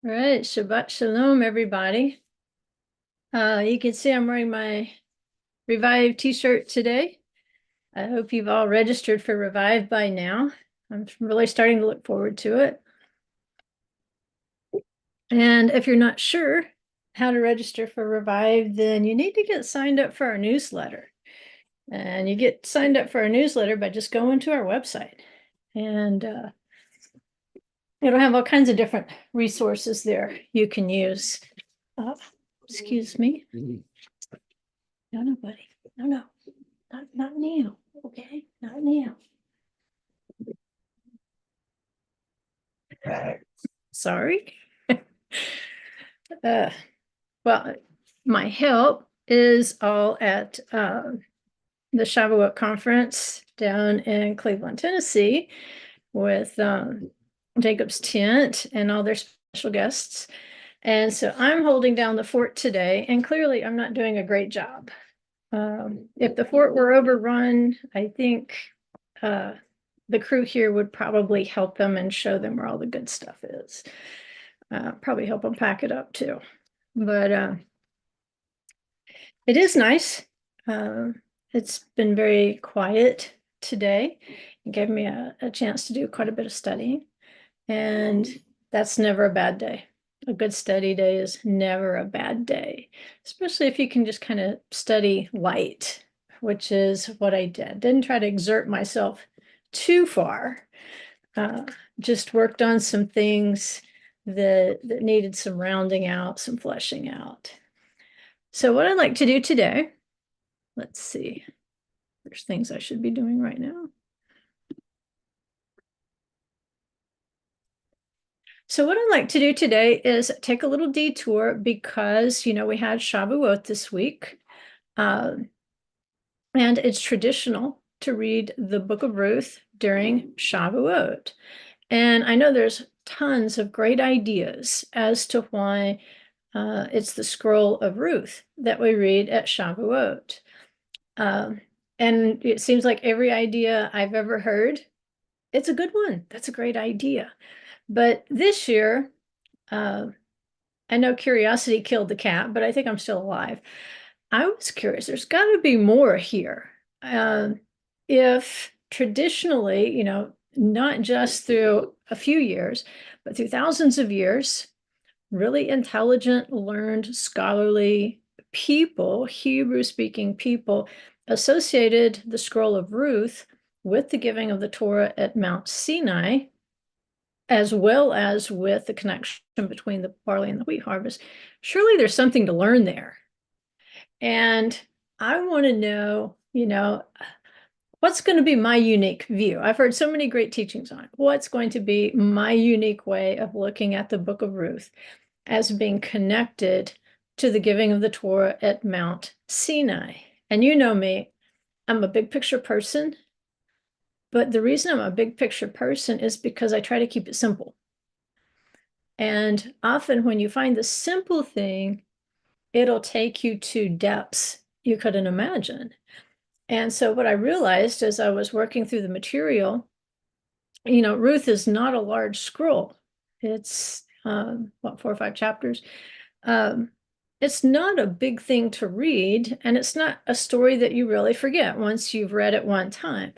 All right, Shabbat Shalom, everybody. You can see I'm wearing my Revive t-shirt today. I hope you've all registered for Revive by now. I'm really starting to look forward to it. And if you're not sure how to register for Revive, then you need to get signed up for our newsletter. And you get signed up for our newsletter by just going to our website. And it'll have all kinds of different resources there you can use. Excuse me. No, nobody. No. Not now. Okay, not now. Sorry. Well, my help is all at the Shavuot conference down in Cleveland, Tennessee, with Jacob's Tent and all their special guests. And so I'm holding down the fort today, and clearly I'm not doing a great job. If the fort were overrun, I think the crew here would probably help them and show them where all the good stuff is. Probably help them pack it up too. But it is nice. It's been very quiet today. It gave me a chance to do quite a bit of studying. And that's never a bad day. A good study day is never a bad day, especially if you can just kind of study light, which is what I did. Didn't try to exert myself too far. Just worked on some things that needed some rounding out, some fleshing out. So what I'd like to do today, let's see, there's things I should be doing right now. So what I'd like to do today is take a little detour because, we had Shavuot this week. And it's traditional to read the book of Ruth during Shavuot. And I know there's tons of great ideas as to why it's the scroll of Ruth that we read at Shavuot. And it seems like every idea I've ever heard, it's a good one. That's a great idea. But this year, I know curiosity killed the cat, but I think I'm still alive. I was curious, there's got to be more here. If traditionally, not just through a few years, but through thousands of years, really intelligent, learned, scholarly people, Hebrew-speaking people, associated the scroll of Ruth with the giving of the Torah at Mount Sinai, as well as with the connection between the barley and the wheat harvest. Surely there's something to learn there. And I want to know, what's going to be my unique view? I've heard so many great teachings on it. What's going to be my unique way of looking at the book of Ruth as being connected to the giving of the Torah at Mount Sinai? And you know me, I'm a big picture person. But the reason I'm a big picture person is because I try to keep it simple. And often when you find the simple thing, it'll take you to depths you couldn't imagine. And so what I realized as I was working through the material, Ruth is not a large scroll. It's 4 or 5 chapters. It's not a big thing to read, and it's not a story that you really forget once you've read it one time.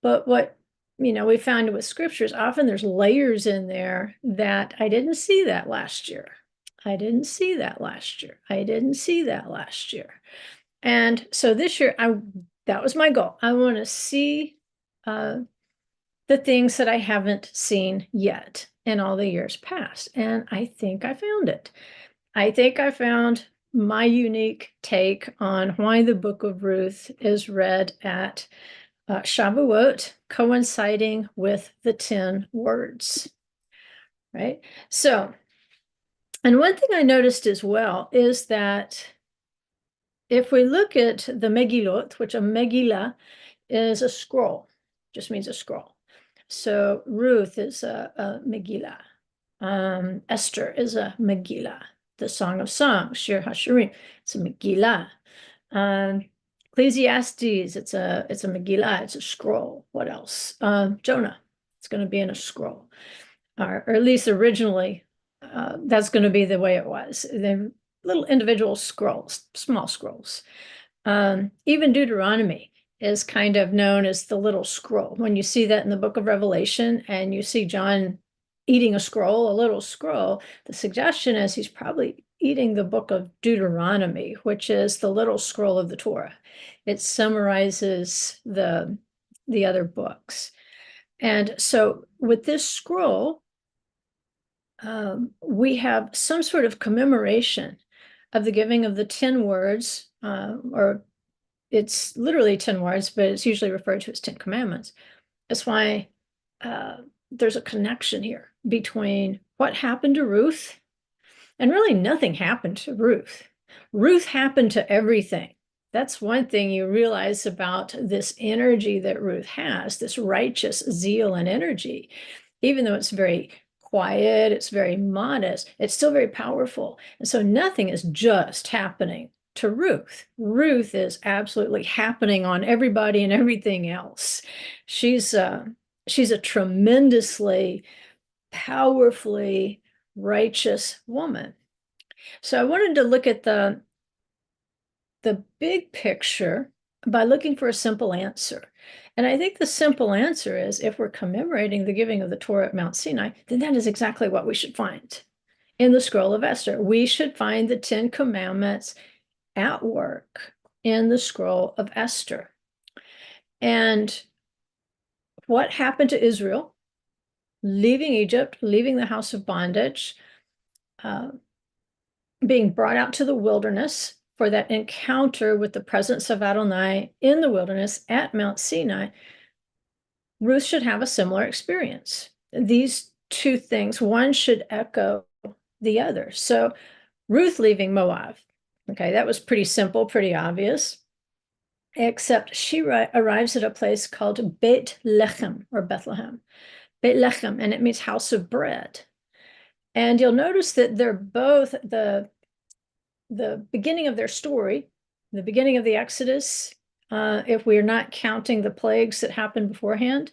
But what we found with scriptures, often there's layers in there that I didn't see that last year. I didn't see that last year. I didn't see that last year. And so this year, that was my goal. I want to see the things that I haven't seen yet in all the years past. And I think I found it. I think I found my unique take on why the book of Ruth is read at Shavuot, coinciding with the 10 words, right? So, and one thing I noticed as well is that if we look at the Megillot, which a Megillah is a scroll, just means a scroll. So Ruth is a Megillah. Esther is a Megillah. The Song of Songs, Shir HaShirim, it's a Megillah. Ecclesiastes, it's a Megillah, it's a scroll. What else? Jonah, it's going to be in a scroll, or at least originally that's going to be the way it was. They're little individual scrolls, small scrolls. Even Deuteronomy is kind of known as the little scroll. When you see that in the book of Revelation and you see John eating a scroll, a little scroll, the suggestion is he's probably eating the book of Deuteronomy, which is the little scroll of the Torah. It summarizes the other books. And so with this scroll, we have some sort of commemoration of the giving of the 10 words, or it's literally 10 words, but it's usually referred to as 10 commandments. That's why there's a connection here between what happened to Ruth, and really nothing happened to Ruth. Ruth happened to everything. That's one thing you realize about this energy that Ruth has, this righteous zeal and energy. Even though it's very quiet, it's very modest, it's still very powerful. And so nothing is just happening to Ruth. Ruth is absolutely happening on everybody and everything else. She's a tremendously, powerfully righteous woman. So I wanted to look at the big picture by looking for a simple answer. And I think the simple answer is, if we're commemorating the giving of the Torah at Mount Sinai, then that is exactly what we should find in the scroll of Esther. We should find the 10 commandments at work in the scroll of Esther. And what happened to Israel, leaving Egypt, leaving the house of bondage, being brought out to the wilderness for that encounter with the presence of Adonai in the wilderness at Mount Sinai. Ruth should have a similar experience. These two things, one should echo the other. So Ruth leaving Moab, okay, that was pretty simple, pretty obvious, except she arrives at a place called Beit Lechem, or Bethlehem. Beit Lechem, and it means house of bread. And you'll notice that they're both the beginning of their story, the beginning of the Exodus, if we're not counting the plagues that happened beforehand.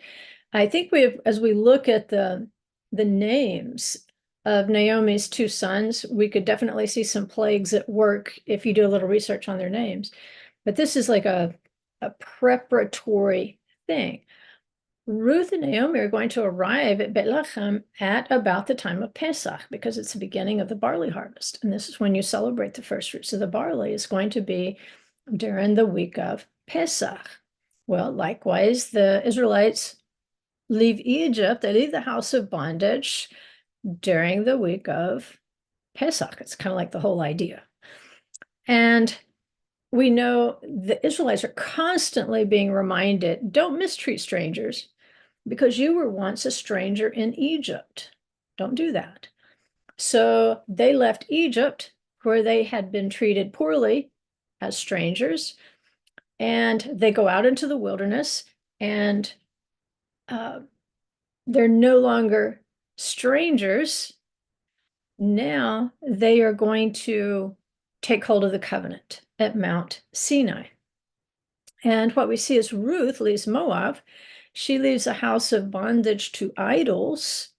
I think as we look at the names of Naomi's two sons, we could definitely see some plagues at work if you do a little research on their names. But this is like a preparatory thing. Ruth and Naomi are going to arrive at Bethlehem at about the time of Pesach, because it's the beginning of the barley harvest. And this is when you celebrate the first fruits of the barley. Is going to be during the week of Pesach. Well, likewise, the Israelites leave Egypt. They leave the house of bondage during the week of Pesach. It's kind of like the whole idea. And we know the Israelites are constantly being reminded, don't mistreat strangers, because you were once a stranger in Egypt. Don't do that. So they left Egypt, where they had been treated poorly as strangers, and they go out into the wilderness, and they're no longer strangers. Now they are going to take hold of the covenant at Mount Sinai. And what we see is Ruth leaves Moab. She leaves a house of bondage to idols,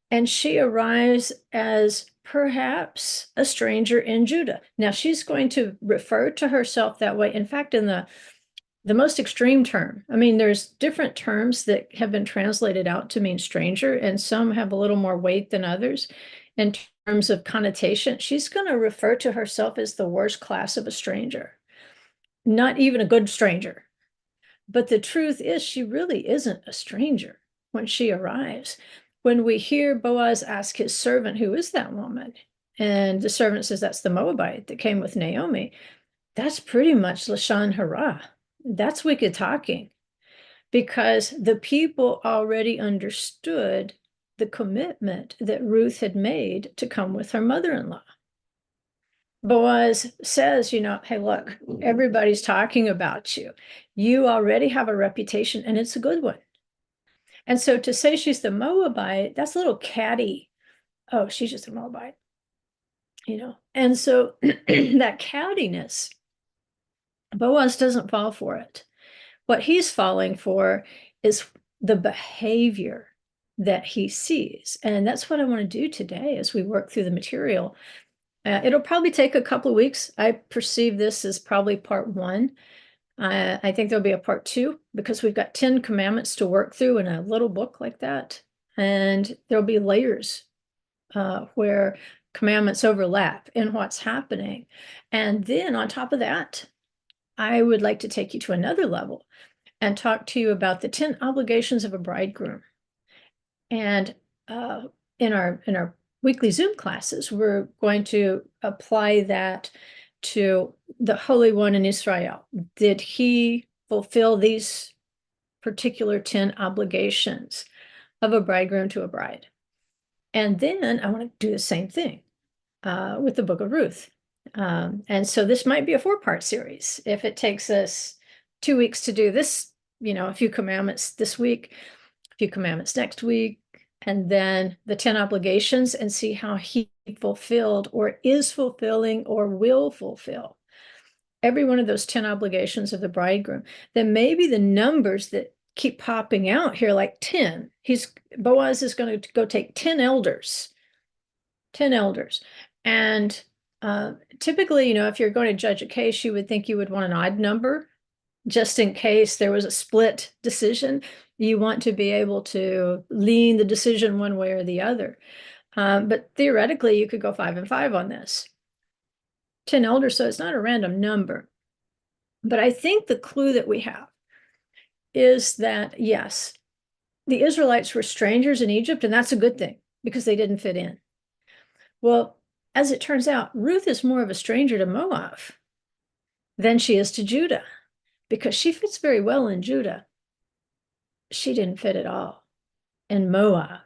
and she arrives as perhaps a stranger in Judah. Now, she's going to refer to herself that way. In fact, in the most extreme term, I mean, there's different terms that have been translated out to mean stranger, and some have a little more weight than others in terms of connotation. She's going to refer to herself as the worst class of a stranger, not even a good stranger. But the truth is, she really isn't a stranger when she arrives. When we hear Boaz ask his servant, who is that woman? And the servant says, that's the Moabite that came with Naomi. That's pretty much Lashon Hara. That's wicked talking, because the people already understood the commitment that Ruth had made to come with her mother-in-law. Boaz says, hey, look, everybody's talking about you. You already have a reputation, and it's a good one. And so to say she's the Moabite, that's a little catty. Oh, she's just a Moabite, And so that cattiness, Boaz doesn't fall for it. What he's falling for is the behavior that he sees. And that's what I want to do today as we work through the material. It'll probably take a couple of weeks. I perceive this as probably part one. I think there'll be a part two because we've got 10 commandments to work through in a little book like that. And there'll be layers where commandments overlap in what's happening. And then on top of that, I would like to take you to another level and talk to you about the 10 obligations of a bridegroom. And in our weekly Zoom classes, we're going to apply that to the Holy One in Israel. Did he fulfill these particular 10 obligations of a bridegroom to a bride? And then I want to do the same thing with the book of Ruth. And so this might be a 4-part series. If it takes us 2 weeks to do this, a few commandments this week, a few commandments next week, and then the 10 obligations, and see how he fulfilled or is fulfilling or will fulfill every one of those 10 obligations of the bridegroom. Then maybe the numbers that keep popping out here, like 10, Boaz is going to go take 10 elders. And typically, if you're going to judge a case, you would think you would want an odd number just in case there was a split decision. You want to be able to lean the decision one way or the other. But theoretically, you could go 5 and 5 on this. 10 elders, so it's not a random number. But I think the clue that we have is that, yes, the Israelites were strangers in Egypt, and that's a good thing because they didn't fit in. Well, as it turns out, Ruth is more of a stranger to Moab than she is to Judah because she fits very well in Judah. She didn't fit at all in Moab.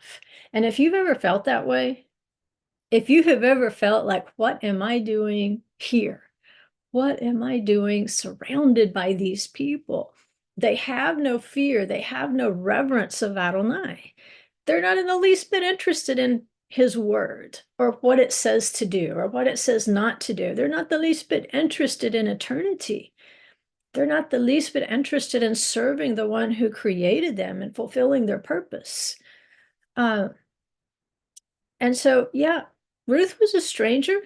And if you've ever felt that way, if you have ever felt like, what am I doing here? What am I doing surrounded by these people? They have no fear. They have no reverence of Adonai. They're not in the least bit interested in his word or what it says to do or what it says not to do. They're not the least bit interested in eternity. They're not the least bit interested in serving the one who created them and fulfilling their purpose. And so, yeah, Ruth was a stranger,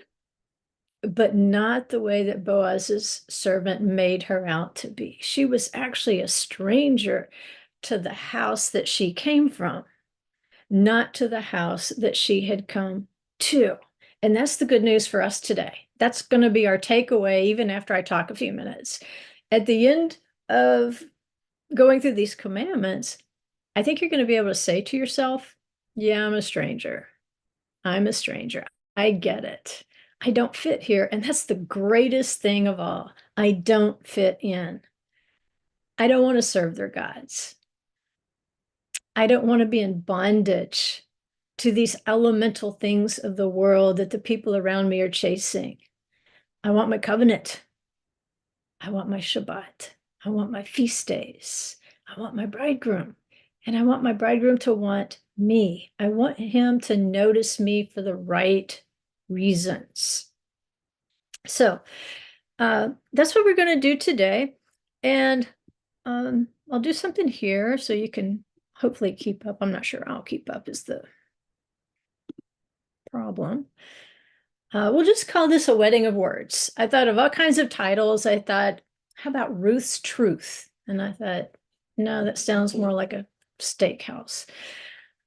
but not the way that Boaz's servant made her out to be. She was actually a stranger to the house that she came from, not to the house that she had come to. And that's the good news for us today. That's going to be our takeaway, even after I talk a few minutes. At the end of going through these commandments, I think you're going to be able to say to yourself, yeah, I'm a stranger. I'm a stranger. I get it. I don't fit here. And that's the greatest thing of all. I don't fit in. I don't want to serve their gods. I don't want to be in bondage to these elemental things of the world that the people around me are chasing. I want my covenant. I want my Shabbat. I want my feast days. I want my bridegroom. And I want my bridegroom to want me. I want him to notice me for the right reasons. So that's what we're going to do today. And I'll do something here so you can hopefully keep up. I'm not sure I'll keep up is the problem. We'll just call this a wedding of words. I thought of all kinds of titles. I thought, how about Ruth's Truth? And I thought, no, that sounds more like a steakhouse.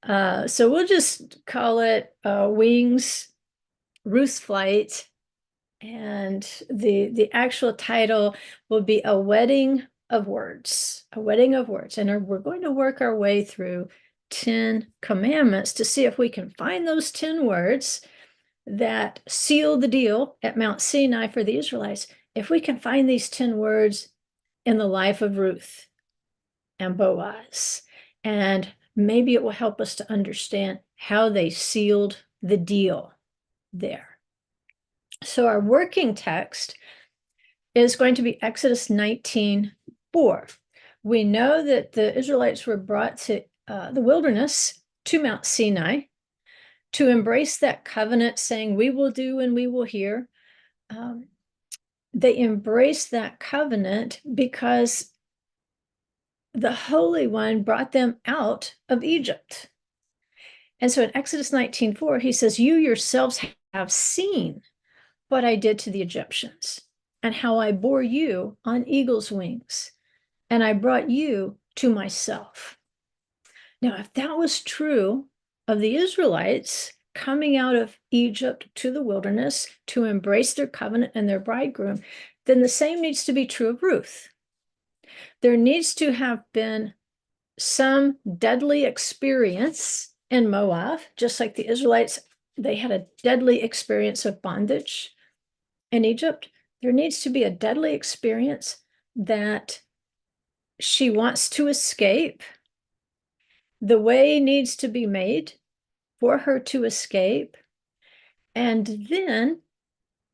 So we'll just call it Wings, Ruth's Flight, and the actual title will be A Wedding of Words, A Wedding of Words. And we're going to work our way through 10 commandments to see if we can find those 10 words that seal the deal at Mount Sinai for the Israelites. If we can find these 10 words in the life of Ruth and Boaz, and maybe it will help us to understand how they sealed the deal there. So our working text is going to be Exodus 19:4. We know that the Israelites were brought to the wilderness to Mount Sinai to embrace that covenant, saying, we will do and we will hear. They embraced that covenant because the Holy One brought them out of Egypt. And so in Exodus 19:4, he says, you yourselves have seen what I did to the Egyptians and how I bore you on eagle's wings, and I brought you to myself. Now, if that was true of the Israelites coming out of Egypt to the wilderness to embrace their covenant and their bridegroom, then the same needs to be true of Ruth. There needs to have been some deadly experience in Moab, just like the Israelites, they had a deadly experience of bondage in Egypt. There needs to be a deadly experience that she wants to escape. The way needs to be made for her to escape. And then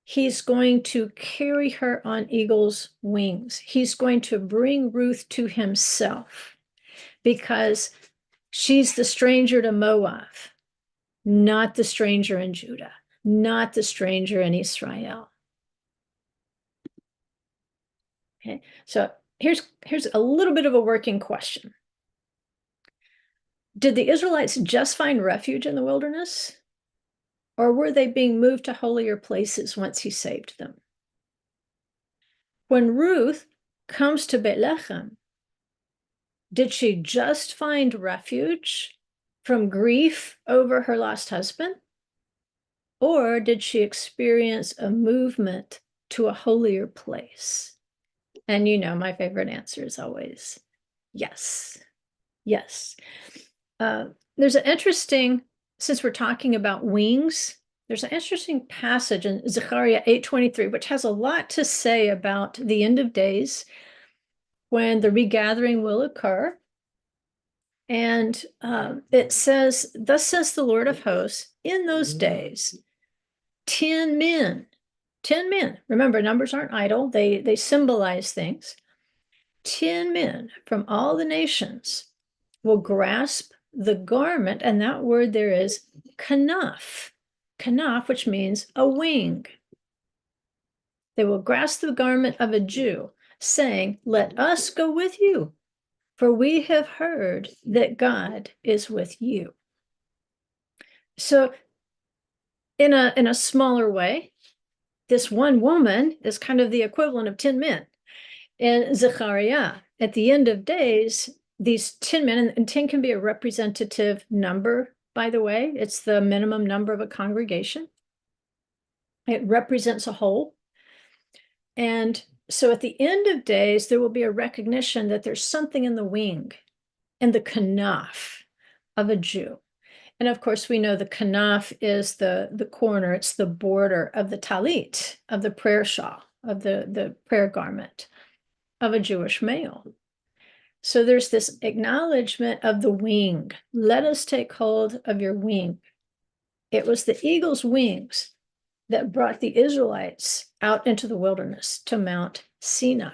he's going to carry her on eagle's wings. He's going to bring Ruth to himself because she's the stranger to Moab, not the stranger in Judah, not the stranger in Israel. Okay, so here's a little bit of a working question. Did the Israelites just find refuge in the wilderness? Or were they being moved to holier places once he saved them? When Ruth comes to Bethlehem, did she just find refuge from grief over her lost husband? Or did she experience a movement to a holier place? And you know, my favorite answer is always yes. Yes. There's an interesting, since we're talking about wings, there's an interesting passage in Zechariah 8:23, which has a lot to say about the end of days when the regathering will occur. And it says, thus says the Lord of hosts, in those days, 10 men, 10 men, remember, numbers aren't idle, they symbolize things. 10 men from all the nations will grasp the garment, and that word there is kanaf, which means a wing. They will grasp the garment of a Jew, saying, let us go with you, for we have heard that God is with you. So in a smaller way, this one woman is kind of the equivalent of 10 men. In Zechariah, at the end of days, these 10 men, and 10 can be a representative number, by the way. It's the minimum number of a congregation. It represents a whole. And so at the end of days, there will be a recognition that there's something in the wing, in the kanaf of a Jew. And of course, we know the kanaf is the corner, it's the border of the talit, of the prayer shawl, of the prayer garment of a Jewish male. So there's this acknowledgement of the wing. Let us take hold of your wing. It was the eagle's wings that brought the Israelites out into the wilderness to Mount Sinai.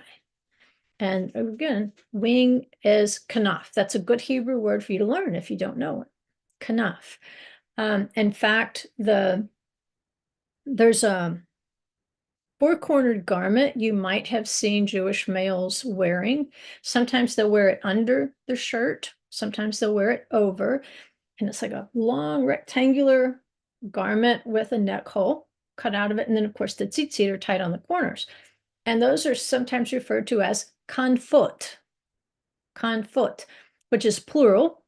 And again, wing is kanaf. That's a good Hebrew word for you to learn if you don't know it. Kanaf. In fact, there's a four-cornered garment you might have seen Jewish males wearing. Sometimes they'll wear it under their shirt. Sometimes they'll wear it over. And it's like a long rectangular garment with a neck hole cut out of it. And then, of course, the tzitzit are tied on the corners. And those are sometimes referred to as kanfot, which is plural.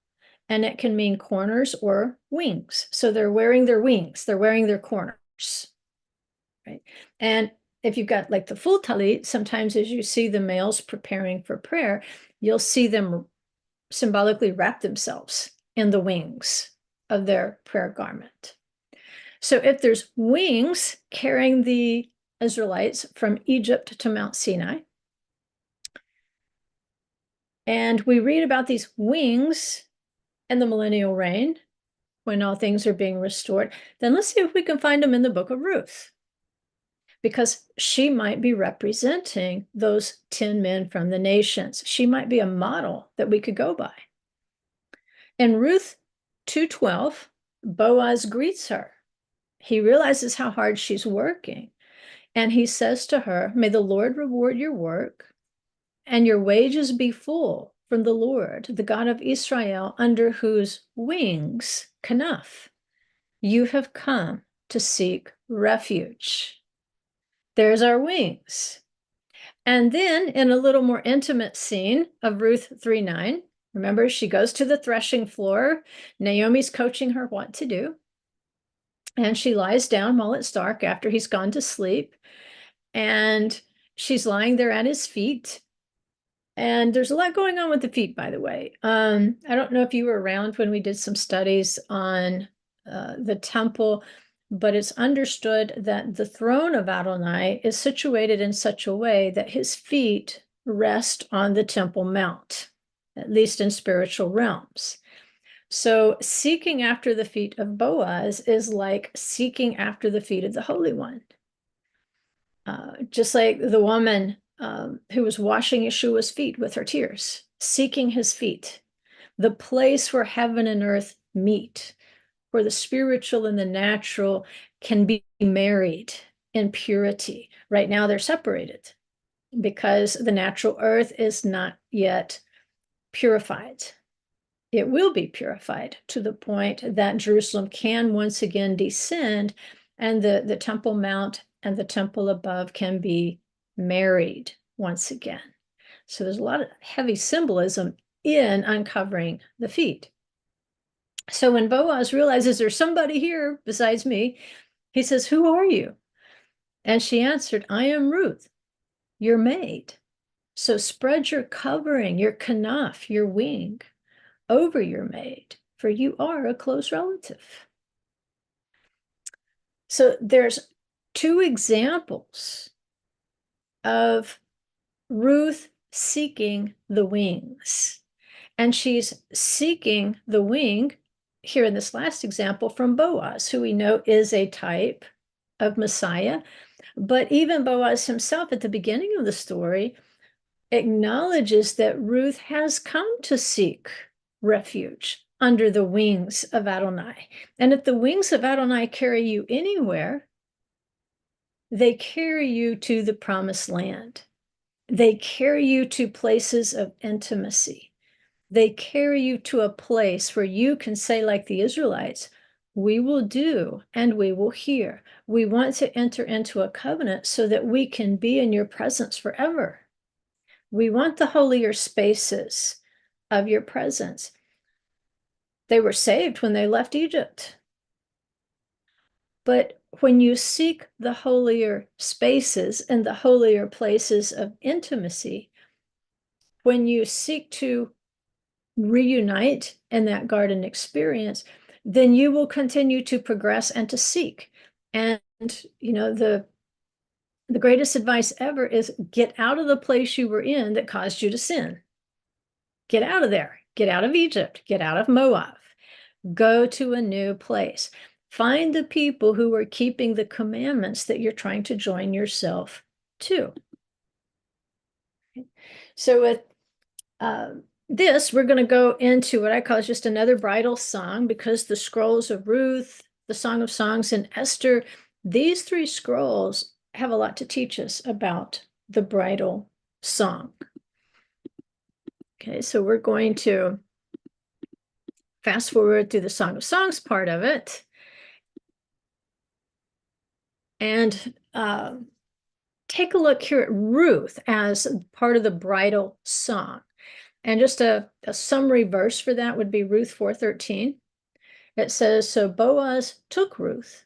And it can mean corners or wings. So they're wearing their wings. They're wearing their corners. Right. And if you've got like the full talit, sometimes as you see the males preparing for prayer, you'll see them symbolically wrap themselves in the wings of their prayer garment. So if there's wings carrying the Israelites from Egypt to Mount Sinai, and we read about these wings in the millennial reign, when all things are being restored, then let's see if we can find them in the book of Ruth, because she might be representing those 10 men from the nations. She might be a model that we could go by. In Ruth 2:12, Boaz greets her. He realizes how hard she's working, and he says to her, may the Lord reward your work and your wages be full from the Lord, the God of Israel, under whose wings, kanaf, you have come to seek refuge. There's our wings. And then in a little more intimate scene of Ruth 3:9, remember, she goes to the threshing floor. Naomi's coaching her what to do. And she lies down while it's dark after he's gone to sleep. And she's lying there at his feet. And there's a lot going on with the feet, by the way. I don't know if you were around when we did some studies on the temple, but it's understood that the throne of Adonai is situated in such a way that his feet rest on the Temple Mount, at least in spiritual realms. So seeking after the feet of Boaz is like seeking after the feet of the Holy One. Just like the woman who was washing Yeshua's feet with her tears, seeking his feet, the place where heaven and earth meet, where the spiritual and the natural can be married in purity. Right now they're separated because the natural earth is not yet purified. It will be purified to the point that Jerusalem can once again descend, and the Temple Mount and the temple above can be married once again. So there's a lot of heavy symbolism in uncovering the feet. So when Boaz realizes there's somebody here besides me, he says, "Who are you?" And she answered, "I am Ruth, your maid. So spread your covering, your kanaf, your wing, over your maid, for you are a close relative." So there's two examples of Ruth seeking the wings. And she's seeking the wing here in this last example from Boaz, who we know is a type of Messiah. But even Boaz himself at the beginning of the story acknowledges that Ruth has come to seek refuge under the wings of Adonai. And if the wings of Adonai carry you anywhere, they carry you to the promised land. They carry you to places of intimacy. They carry you to a place where you can say, like the Israelites, "We will do and we will hear. We want to enter into a covenant so that we can be in your presence forever. We want the holier spaces of your presence." They were saved when they left Egypt. But when you seek the holier spaces and the holier places of intimacy, when you seek to reunite in that garden experience, then you will continue to progress and to seek. And, the greatest advice ever is get out of the place you were in that caused you to sin. Get out of there. Get out of Egypt. Get out of Moab. Go to a new place. Find the people who are keeping the commandments that you're trying to join yourself to. So with this, we're going to go into what I call just another bridal song, because the scrolls of Ruth, the Song of Songs, and Esther, these three scrolls have a lot to teach us about the bridal song. Okay, so we're going to fast forward through the Song of Songs part of it and take a look here at Ruth as part of the bridal song. And just a summary verse for that would be Ruth 4:13. It says, "So Boaz took Ruth,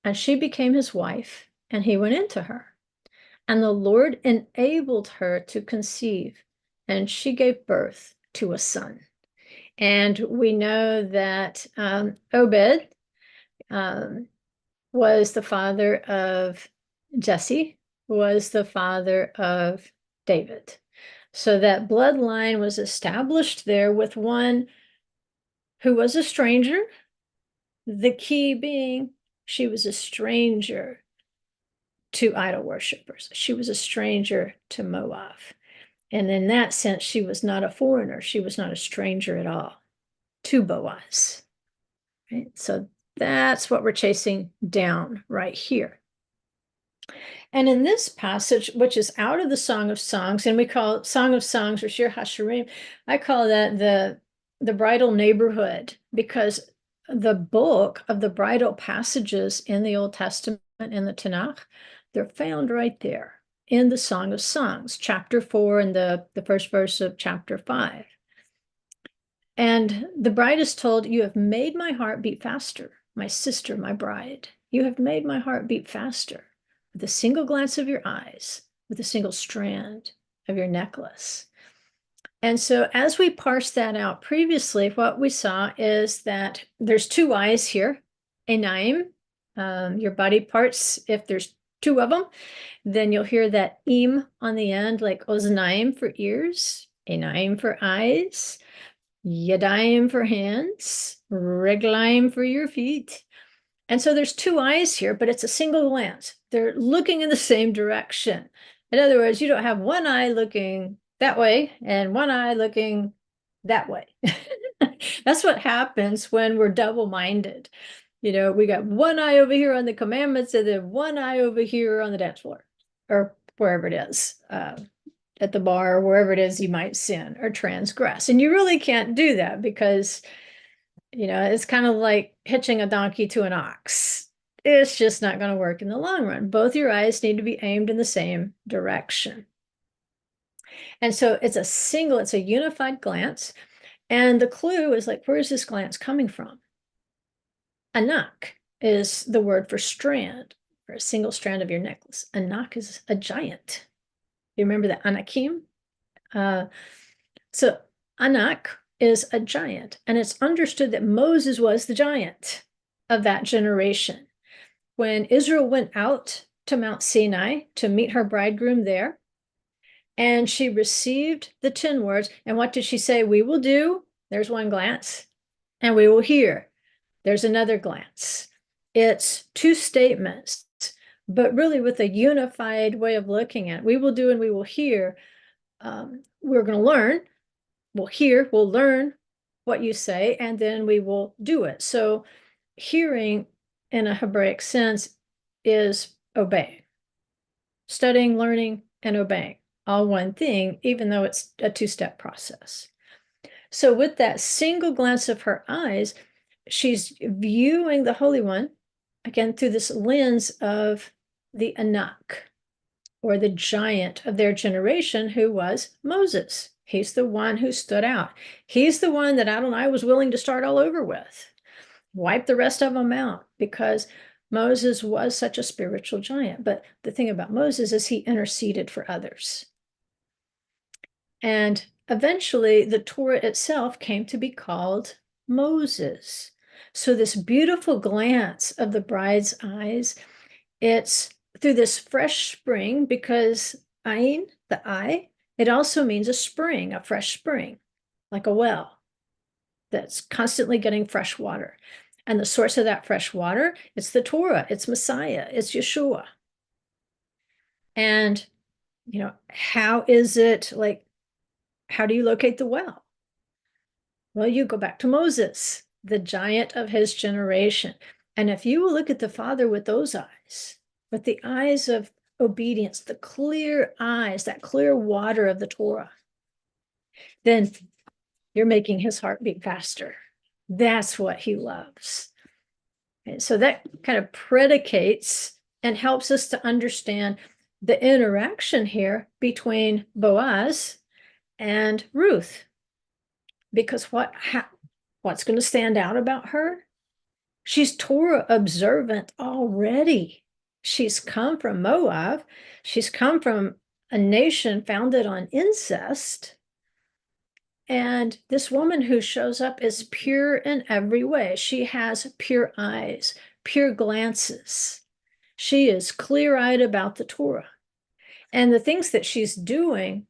and she became his wife, and he went into her. And the Lord enabled her to conceive, and she gave birth to a son." And we know that Obed was the father of Jesse, was the father of David. So that bloodline was established there with one who was a stranger, the key being she was a stranger to idol worshipers. She was a stranger to Moab. And in that sense, she was not a foreigner. She was not a stranger at all to Boaz. Right? So that's what we're chasing down right here. And in this passage, which is out of the Song of Songs, and we call it Song of Songs or Shir HaShirim, I call that the bridal neighborhood, because the bulk of the bridal passages in the Old Testament, in the Tanakh, they're found right there in the Song of Songs, chapter 4 and the first verse of chapter 5. And the bride is told, "You have made my heart beat faster, my sister, my bride. You have made my heart beat faster with a single glance of your eyes, with a single strand of your necklace." And so as we parse that out previously, what we saw is that there's two eyes here, enaim, your body parts. If there's two of them, then you'll hear that im on the end, like oznaim for ears, enaim for eyes, yadayim for hands, reglaim for your feet. And so there's two eyes here, but it's a single glance. They're looking in the same direction. In other words, you don't have one eye looking that way and one eye looking that way. That's what happens when we're double-minded. You know, we got one eye over here on the commandments and then one eye over here on the dance floor or wherever it is, at the bar or wherever it is you might sin or transgress. And you really can't do that because, you know, it's kind of like hitching a donkey to an ox. It's just not going to work in the long run. Both your eyes need to be aimed in the same direction. And so it's a unified glance. And the clue is like, where is this glance coming from? Anak is the word for strand, for a single strand of your necklace. Anak is a giant. You remember the Anakim? So Anak is a giant, and it's understood that Moses was the giant of that generation. When Israel went out to Mount Sinai to meet her bridegroom there, and she received the 10 words, and what did she say? We will do. There's one glance. And we will hear. There's another glance. It's two statements, but really with a unified way of looking at it. We will do and we will hear. We're going to learn. We'll hear, we'll learn what you say, and then we will do it. So hearing in a Hebraic sense is obeying. Studying, learning, and obeying, all one thing, even though it's a two-step process. So with that single glance of her eyes, she's viewing the Holy One, again, through this lens of the Anak, or the giant of their generation, who was Moses. He's the one who stood out. He's the one that Adonai was willing to start all over with, wipe the rest of them out, because Moses was such a spiritual giant. But the thing about Moses is he interceded for others. And eventually the Torah itself came to be called Moses. So this beautiful glance of the bride's eyes, it's through this fresh spring, because ayin, the eye, it also means a spring, a fresh spring, like a well that's constantly getting fresh water. And the source of that fresh water, it's the Torah, it's Messiah, it's Yeshua. And, you know, how is it like, how do you locate the well? Well, you go back to Moses, the giant of his generation. And if you will look at the Father with those eyes, with the eyes of obedience, the clear eyes, that clear water of the Torah, then you're making his heart beat faster. That's what he loves. And so that kind of predicates and helps us to understand the interaction here between Boaz and Ruth. Because what's going to stand out about her? She's Torah observant already. She's come from Moab. She's come from a nation founded on incest. And this woman who shows up is pure in every way. She has pure eyes, pure glances. She is clear-eyed about the Torah. And the things that she's doing,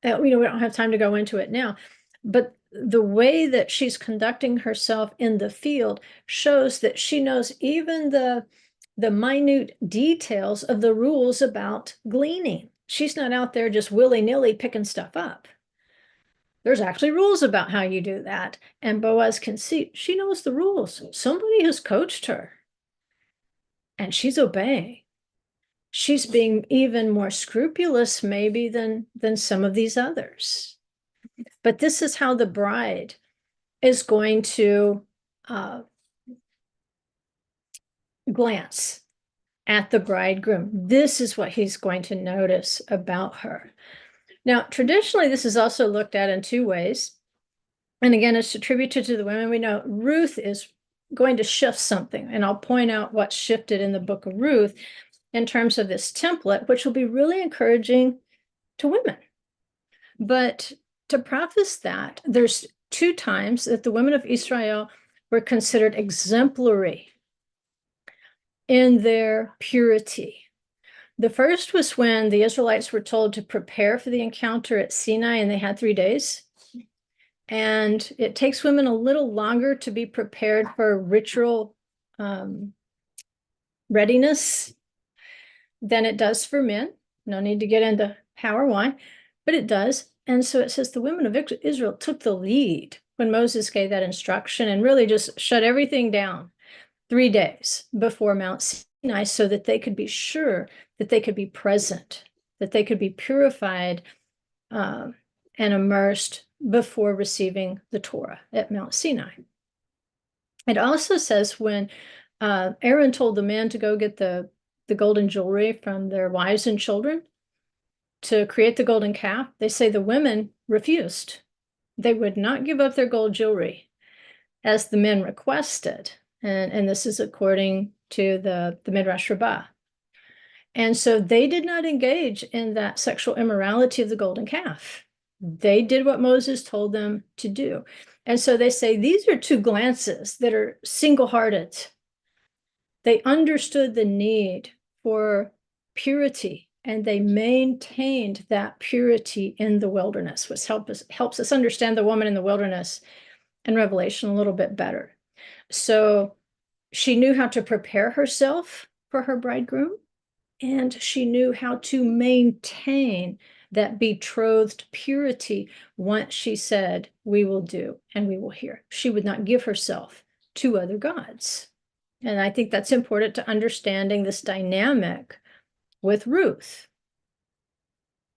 we don't have time to go into it now, but the way that she's conducting herself in the field shows that she knows even the minute details of the rules about gleaning. She's not out there just willy-nilly picking stuff up. There's actually rules about how you do that. And Boaz can see, she knows the rules. Somebody has coached her. And she's obeying. she's being even more scrupulous maybe than some of these others. But this is how the bride is going to glance at the bridegroom. This is what he's going to notice about her. Now, traditionally, this is also looked at in two ways. And again, it's attributed to the women. We know Ruth is going to shift something, and I'll point out what shifted in the book of Ruth in terms of this template, which will be really encouraging to women. But to preface that, there's two times that the women of Israel were considered exemplary in their purity. The first was when the Israelites were told to prepare for the encounter at Sinai, and they had 3 days. And it takes women a little longer to be prepared for ritual readiness than it does for men. No need to get into how or why, but it does. And so it says the women of Israel took the lead when Moses gave that instruction and really just shut everything down 3 days before Mount Sinai so that they could be sure that they could be present, that they could be purified and immersed before receiving the Torah at Mount Sinai. It also says when Aaron told the men to go get the golden jewelry from their wives and children to create the golden calf, they say the women refused. They would not give up their gold jewelry as the men requested. And this is according to the Midrash Rabbah. And so they did not engage in that sexual immorality of the golden calf. They did what Moses told them to do. And so they say these are two glances that are single-hearted. They understood the need for purity, and they maintained that purity in the wilderness, which helps us understand the woman in the wilderness in Revelation a little bit better. So she knew how to prepare herself for her bridegroom, and she knew how to maintain that betrothed purity once she said, we will do and we will hear. She would not give herself to other gods. And I think that's important to understanding this dynamic with Ruth.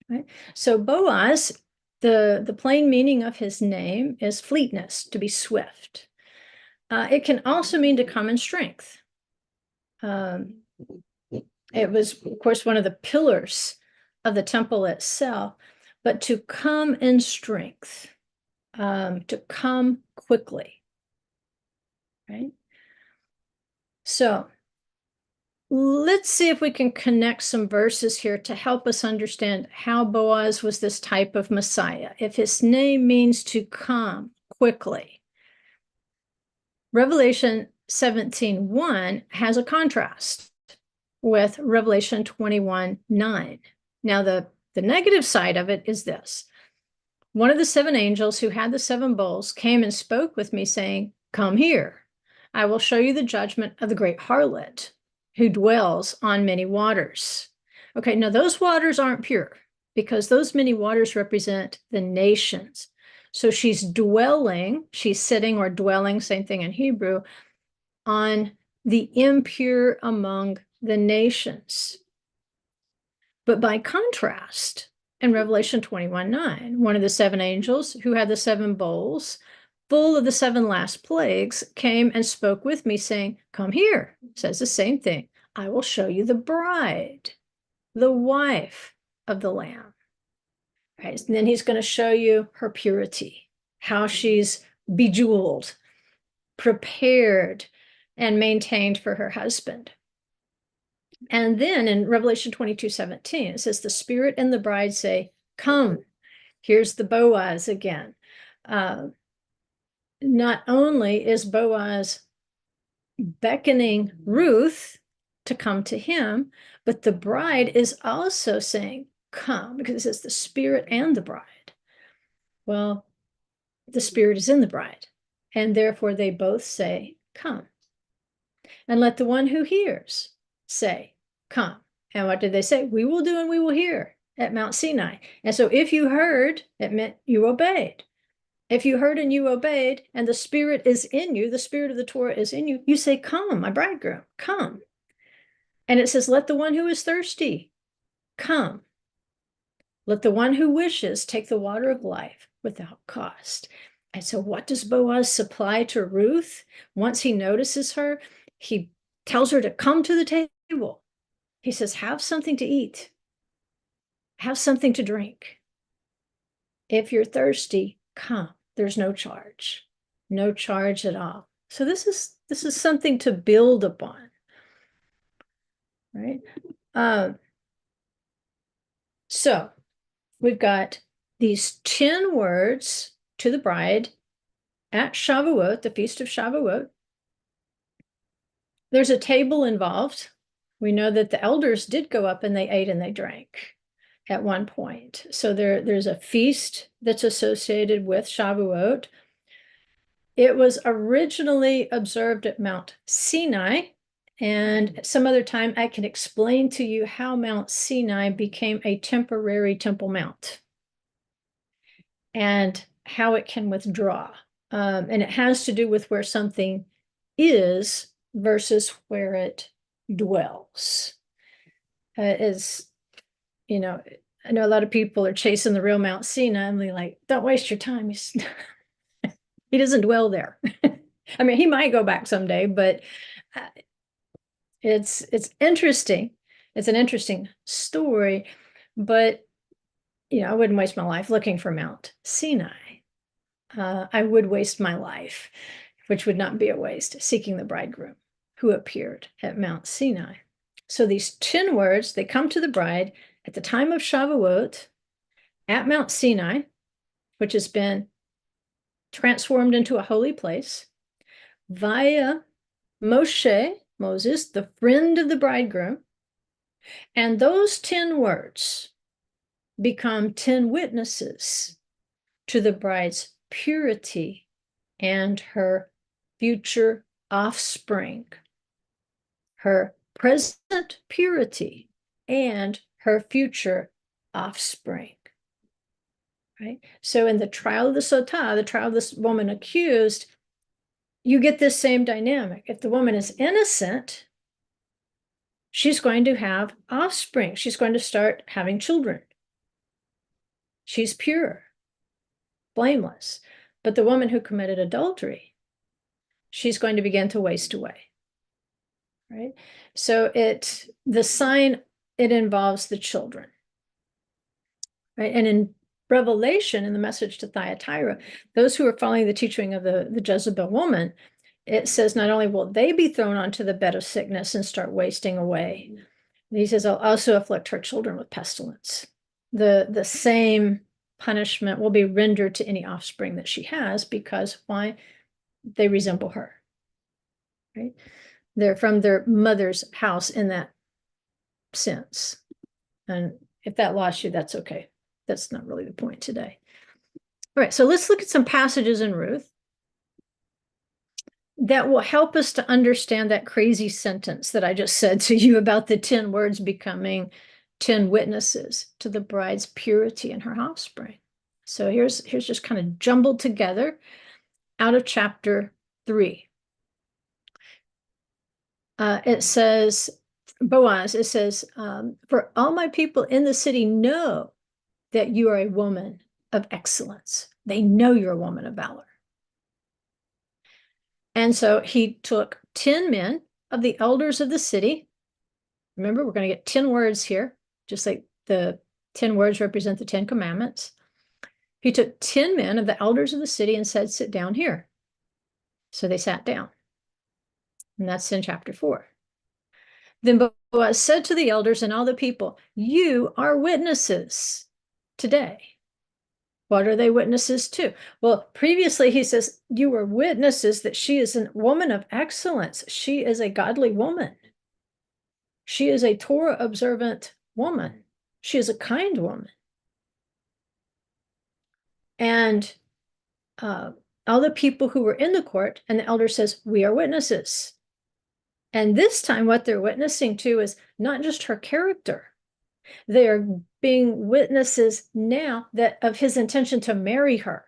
Right? So Boaz, the plain meaning of his name is fleetness, to be swift. It can also mean to come in strength. It was, of course, one of the pillars of the temple itself, but to come in strength, to come quickly, right? So let's see if we can connect some verses here to help us understand how Boaz was this type of Messiah. If his name means to come quickly, Revelation 17:1 has a contrast with Revelation 21:9. Now, the negative side of it is this. One of the 7 angels who had the 7 bowls came and spoke with me, saying, come here. I will show you the judgment of the great harlot who dwells on many waters. Okay, now those waters aren't pure because those many waters represent the nations. So she's dwelling, she's sitting or dwelling, same thing in Hebrew, on the impure among the nations. But by contrast, in Revelation 21:9, one of the 7 angels who had the 7 bowls full of the 7 last plagues came and spoke with me, saying, come here. Says the same thing. I will show you the bride, the wife of the Lamb. Right? And then he's going to show you her purity, how she's bejeweled, prepared, and maintained for her husband. And then in Revelation 22:17, it says, the Spirit and the bride say, come. Here's the Boaz again. Not only is Boaz beckoning Ruth to come to him, but the bride is also saying, come, because it says the Spirit and the bride. Well, the Spirit is in the bride, and therefore they both say, come. And let the one who hears say, come. And what did they say? We will do and we will hear at Mount Sinai. And so if you heard, it meant you obeyed. If you heard and you obeyed, and the Spirit is in you, the Spirit of the Torah is in you, you say, come, my bridegroom, come. And it says, let the one who is thirsty come. Let the one who wishes take the water of life without cost. And so what does Boaz supply to Ruth? Once he notices her, he tells her to come to the table. He says, have something to eat. Have something to drink. If you're thirsty, come. There's no charge. No charge at all. So this is something to build upon, right? So we've got these 10 words to the bride at Shavuot, the Feast of Shavuot. There's a table involved. We know that the elders did go up and they ate and they drank at one point. So there's a feast that's associated with Shavuot. It was originally observed at Mount Sinai, and some other time I can explain to you how Mount Sinai became a temporary temple mount and how it can withdraw. And it has to do with where something is versus where it dwells. As you know, I know a lot of people are chasing the real Mount Sinai, and they're like, don't waste your time. He doesn't dwell there. I mean, he might go back someday, but it's interesting. It's an interesting story, but I wouldn't waste my life looking for Mount Sinai. I would waste my life, which would not be a waste, seeking the bridegroom who appeared at Mount Sinai. So these 10 words, they come to the bride at the time of Shavuot at Mount Sinai, which has been transformed into a holy place, via Moses, the friend of the bridegroom. And those 10 words become 10 witnesses to the bride's purity and her future offspring, her present purity and her future offspring. Right? So in the trial of the Sotah, the trial of this woman accused, you get this same dynamic. If the woman is innocent, she's going to have offspring. She's going to start having children. She's pure, blameless. But the woman who committed adultery, she's going to begin to waste away. Right? So the sign, it involves the children. Right? And in Revelation, in the message to Thyatira, those who are following the teaching of the Jezebel woman, it says not only will they be thrown onto the bed of sickness and start wasting away, he says, I'll also afflict her children with pestilence. The same punishment will be rendered to any offspring that she has, because why? They resemble her. Right? They're from their mother's house in that sense. And if that lost you, that's okay. That's not really the point today. All right, so let's look at some passages in Ruth that will help us to understand that crazy sentence that I just said to you about the 10 words becoming 10 witnesses to the bride's purity and her offspring. So here's just kind of jumbled together out of chapter 3. It says, Boaz, it says, for all my people in the city know that you are a woman of excellence. They know you're a woman of valor. And so he took 10 men of the elders of the city. Remember, we're going to get 10 words here, just like the 10 words represent the 10 commandments. He took 10 men of the elders of the city and said, sit down here. So they sat down. And that's in chapter 4. Then Boaz said to the elders and all the people, you are witnesses today. What are they witnesses to? Well, previously he says, you were witnesses that she is a woman of excellence. She is a godly woman. She is a Torah observant woman. She is a kind woman. And all the people who were in the court, and the elder says, we are witnesses. And this time what they're witnessing to is not just her character. They are being witnesses now that of his intention to marry her.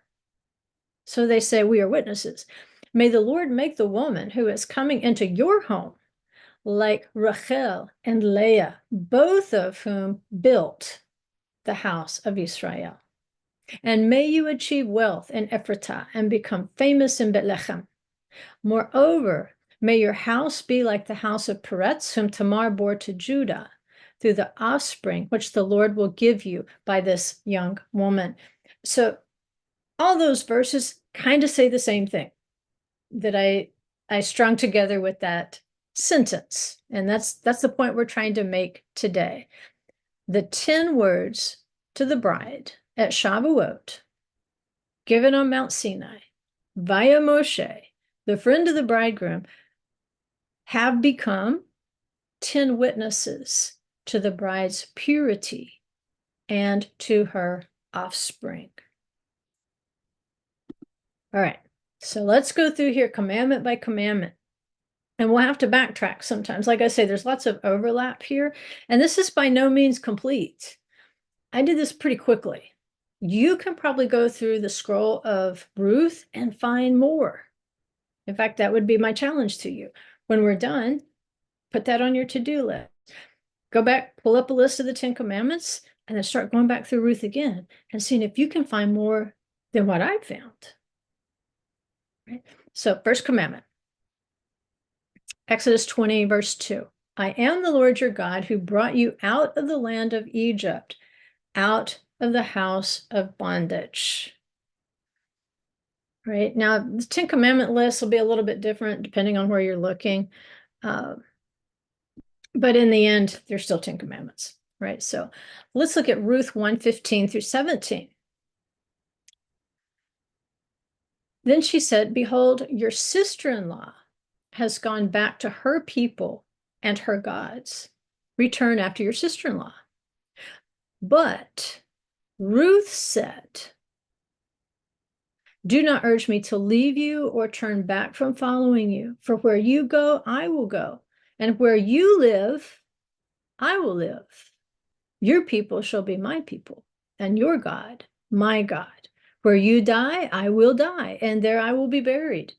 So they say, we are witnesses. May the Lord make the woman who is coming into your home like Rachel and Leah, both of whom built the house of Israel. And may you achieve wealth in Ephratah and become famous in Bethlehem. Moreover, may your house be like the house of Peretz, whom Tamar bore to Judah, through the offspring which the Lord will give you by this young woman. So all those verses kind of say the same thing that I strung together with that sentence. And that's the point we're trying to make today. The 10 words to the bride at Shavuot, given on Mount Sinai, via Moshe, the friend of the bridegroom, have become 10 witnesses to the bride's purity and to her offspring. All right, so let's go through here commandment by commandment. And we'll have to backtrack sometimes. Like I say, there's lots of overlap here. And this is by no means complete. I did this pretty quickly. You can probably go through the scroll of Ruth and find more. In fact, that would be my challenge to you. When we're done, put that on your to-do list. Go back, pull up a list of the 10 commandments, and then start going back through Ruth again and seeing if you can find more than what I found. Right? So, first commandment, Exodus 20, verse 2. I am the Lord your God who brought you out of the land of Egypt, out of the house of bondage. Right now, the 10 commandment list will be a little bit different depending on where you're looking. But in the end, there's still 10 commandments, right? So let's look at Ruth 1:15 through 17. Then she said, behold, your sister-in-law has gone back to her people and her gods. Return after your sister-in-law. But Ruth said, do not urge me to leave you or turn back from following you. For where you go, I will go. And where you live, I will live. Your people shall be my people, and your God, my God. Where you die, I will die, and there I will be buried.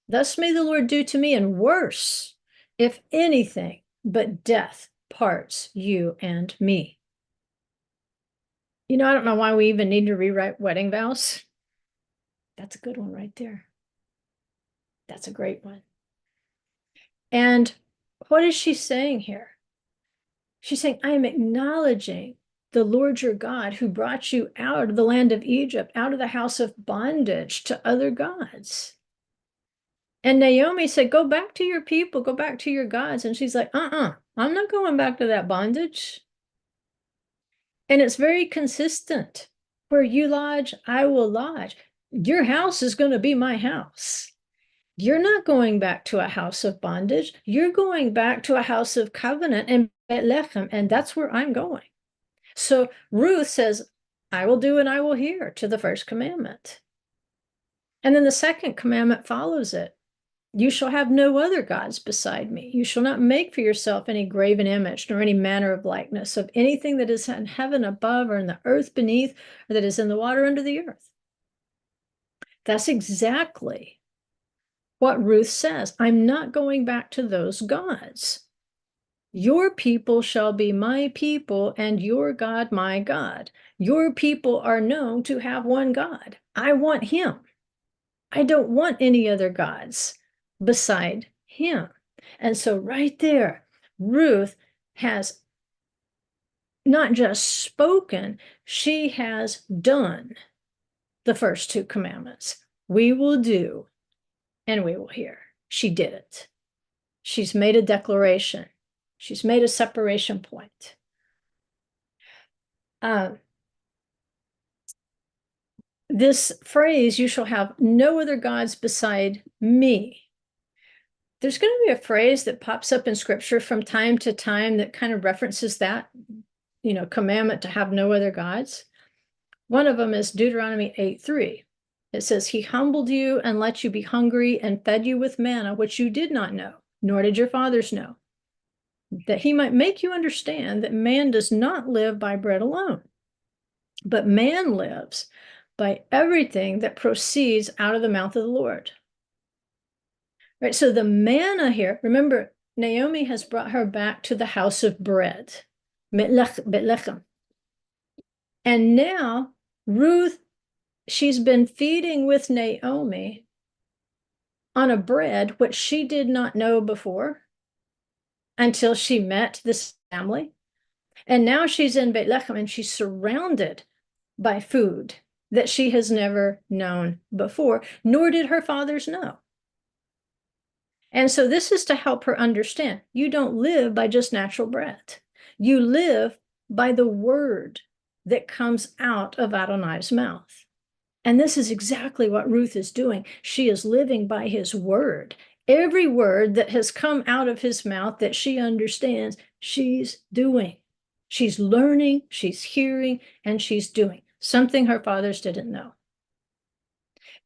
Thus may the Lord do to me, and worse, if anything but death parts you and me. You know, I don't know why we even need to rewrite wedding vows. That's a good one right there. That's a great one. And what is she saying here? She's saying, I am acknowledging the Lord your God who brought you out of the land of Egypt, out of the house of bondage to other gods. And Naomi said, go back to your people, go back to your gods. And she's like, I'm not going back to that bondage. And it's very consistent. Where you lodge, I will lodge. Your house is going to be my house. You're not going back to a house of bondage. You're going back to a house of covenant in Bethlehem, and that's where I'm going. So Ruth says, I will do and I will hear to the first commandment. And then the second commandment follows it. You shall have no other gods beside me. You shall not make for yourself any graven image, nor any manner of likeness of anything that is in heaven above or in the earth beneath, or that is in the water under the earth. That's exactly what Ruth says. I'm not going back to those gods. Your people shall be my people, and your God my God. Your people are known to have one God. I want him. I don't want any other gods beside him. And so right there, Ruth has not just spoken, she has done the first two commandments. We will do and we will hear. She did it. She's made a declaration. She's made a separation point. This phrase, you shall have no other gods beside me. There's going to be a phrase that pops up in scripture from time to time that kind of references that, commandment to have no other gods. One of them is Deuteronomy 8:3. It says, he humbled you and let you be hungry and fed you with manna, which you did not know, nor did your fathers know, that he might make you understand that man does not live by bread alone, but man lives by everything that proceeds out of the mouth of the Lord. Right, so the manna here, remember, Naomi has brought her back to the house of bread, Betlechem. And now Ruth, she's been feeding with Naomi on a bread which she did not know before until she met this family. And now she's in Bethlehem and she's surrounded by food that she has never known before, nor did her fathers know. And so this is to help her understand you don't live by just natural bread. You live by the word that comes out of Adonai's mouth. And this is exactly what Ruth is doing. She is living by his word. Every word that has come out of his mouth that she understands, she's doing. She's learning, she's hearing, and she's doing something her fathers didn't know.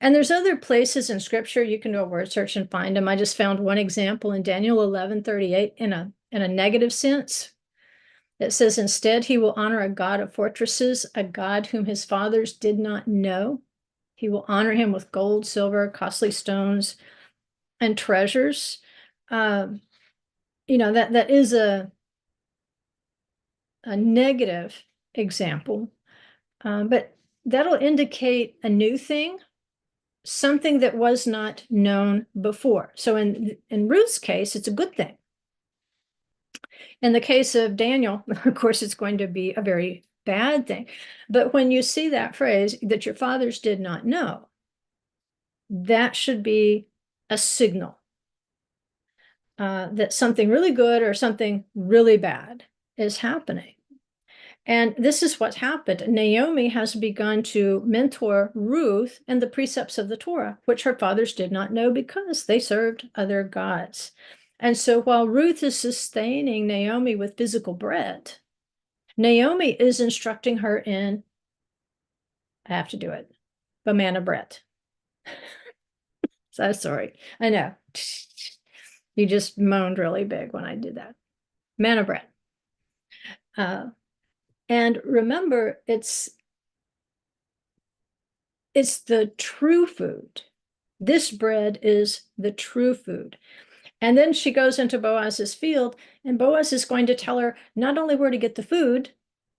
And there's other places in scripture you can do a word search and find them. I just found one example in Daniel 11:38 in a negative sense. It says, instead, he will honor a God of fortresses, a God whom his fathers did not know. He will honor him with gold, silver, costly stones, and treasures. That is a negative example, but that'll indicate a new thing, something that was not known before. So in Ruth's case, it's a good thing. In the case of Daniel, of course, it's going to be a very bad thing. But when you see that phrase that your fathers did not know, that should be a signal that something really good or something really bad is happening. And this is what happened. Naomi has begun to mentor Ruth in the precepts of the Torah, which her fathers did not know because they served other gods. And so while Ruth is sustaining Naomi with physical bread, Naomi is instructing her in, I have to do it, banana bread. So sorry, I know. You just moaned really big when I did that. Manna bread. And remember, it's the true food. This bread is the true food. And then she goes into Boaz's field, and Boaz is going to tell her not only where to get the food,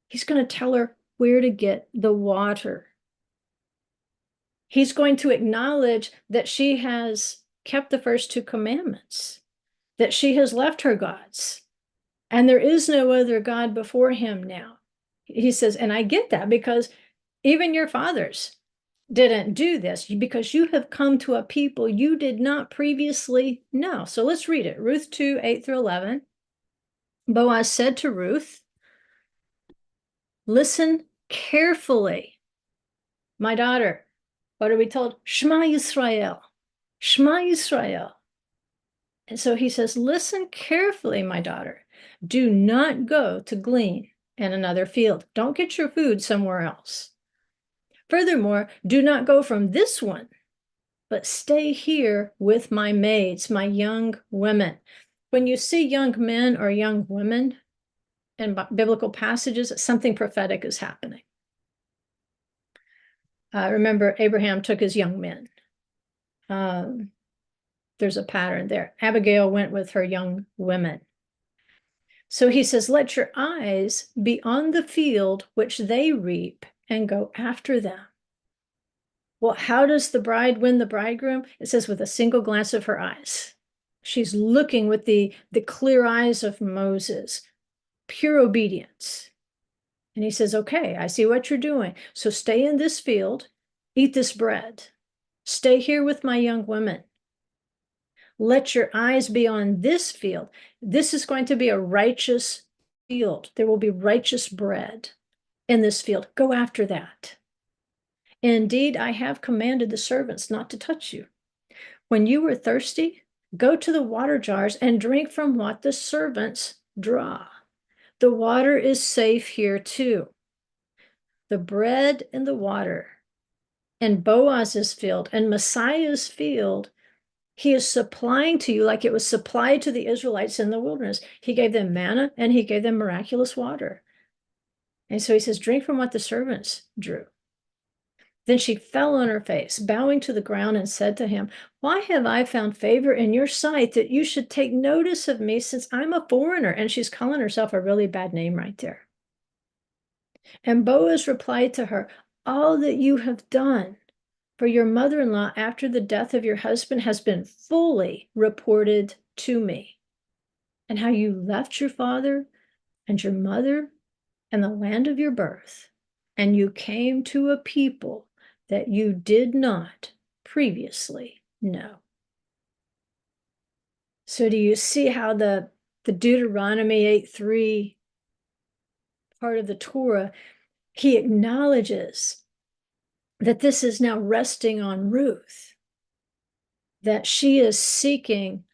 he's going to tell her where to get the water. He's going to acknowledge that she has kept the first two commandments, that she has left her gods, and there is no other God before him now. He says, and I get that because even your fathers didn't do this because you have come to a people you did not previously know. So let's read it. Ruth 2, 8 through 11. Boaz said to Ruth, listen carefully, my daughter. What are we told? Shema Yisrael. Shema Yisrael. And so he says, listen carefully, my daughter. Do not go to glean in another field. Don't get your food somewhere else. Furthermore, do not go from this one, but stay here with my maids, my young women. When you see young men or young women in biblical passages, something prophetic is happening. Remember, Abraham took his young men. There's a pattern there. Abigail went with her young women. So he says, let your eyes be on the field which they reap and go after them. Well, how does the bride win the bridegroom? It says with a single glance of her eyes. She's looking with the clear eyes of Moses, pure obedience. And he says, okay, I see what you're doing. So stay in this field, eat this bread. Stay here with my young women. Let your eyes be on this field. This is going to be a righteous field. There will be righteous bread in this field. Go after that. Indeed, I have commanded the servants not to touch you. When you are thirsty, go to the water jars and drink from what the servants draw. The water is safe here too. The bread and the water in Boaz's field and Messiah's field, he is supplying to you like it was supplied to the Israelites in the wilderness. He gave them manna and he gave them miraculous water. And so he says, drink from what the servants drew. Then she fell on her face, bowing to the ground, and said to him, "Why have I found favor in your sight that you should take notice of me, since I'm a foreigner?" And she's calling herself a really bad name right there. And Boaz replied to her, "All that you have done for your mother-in-law after the death of your husband has been fully reported to me, and how you left your father and your mother and the land of your birth, and you came to a people that you did not previously know." So do you see how the Deuteronomy 8:3 part of the Torah, he acknowledges that this is now resting on Ruth, that she is seeking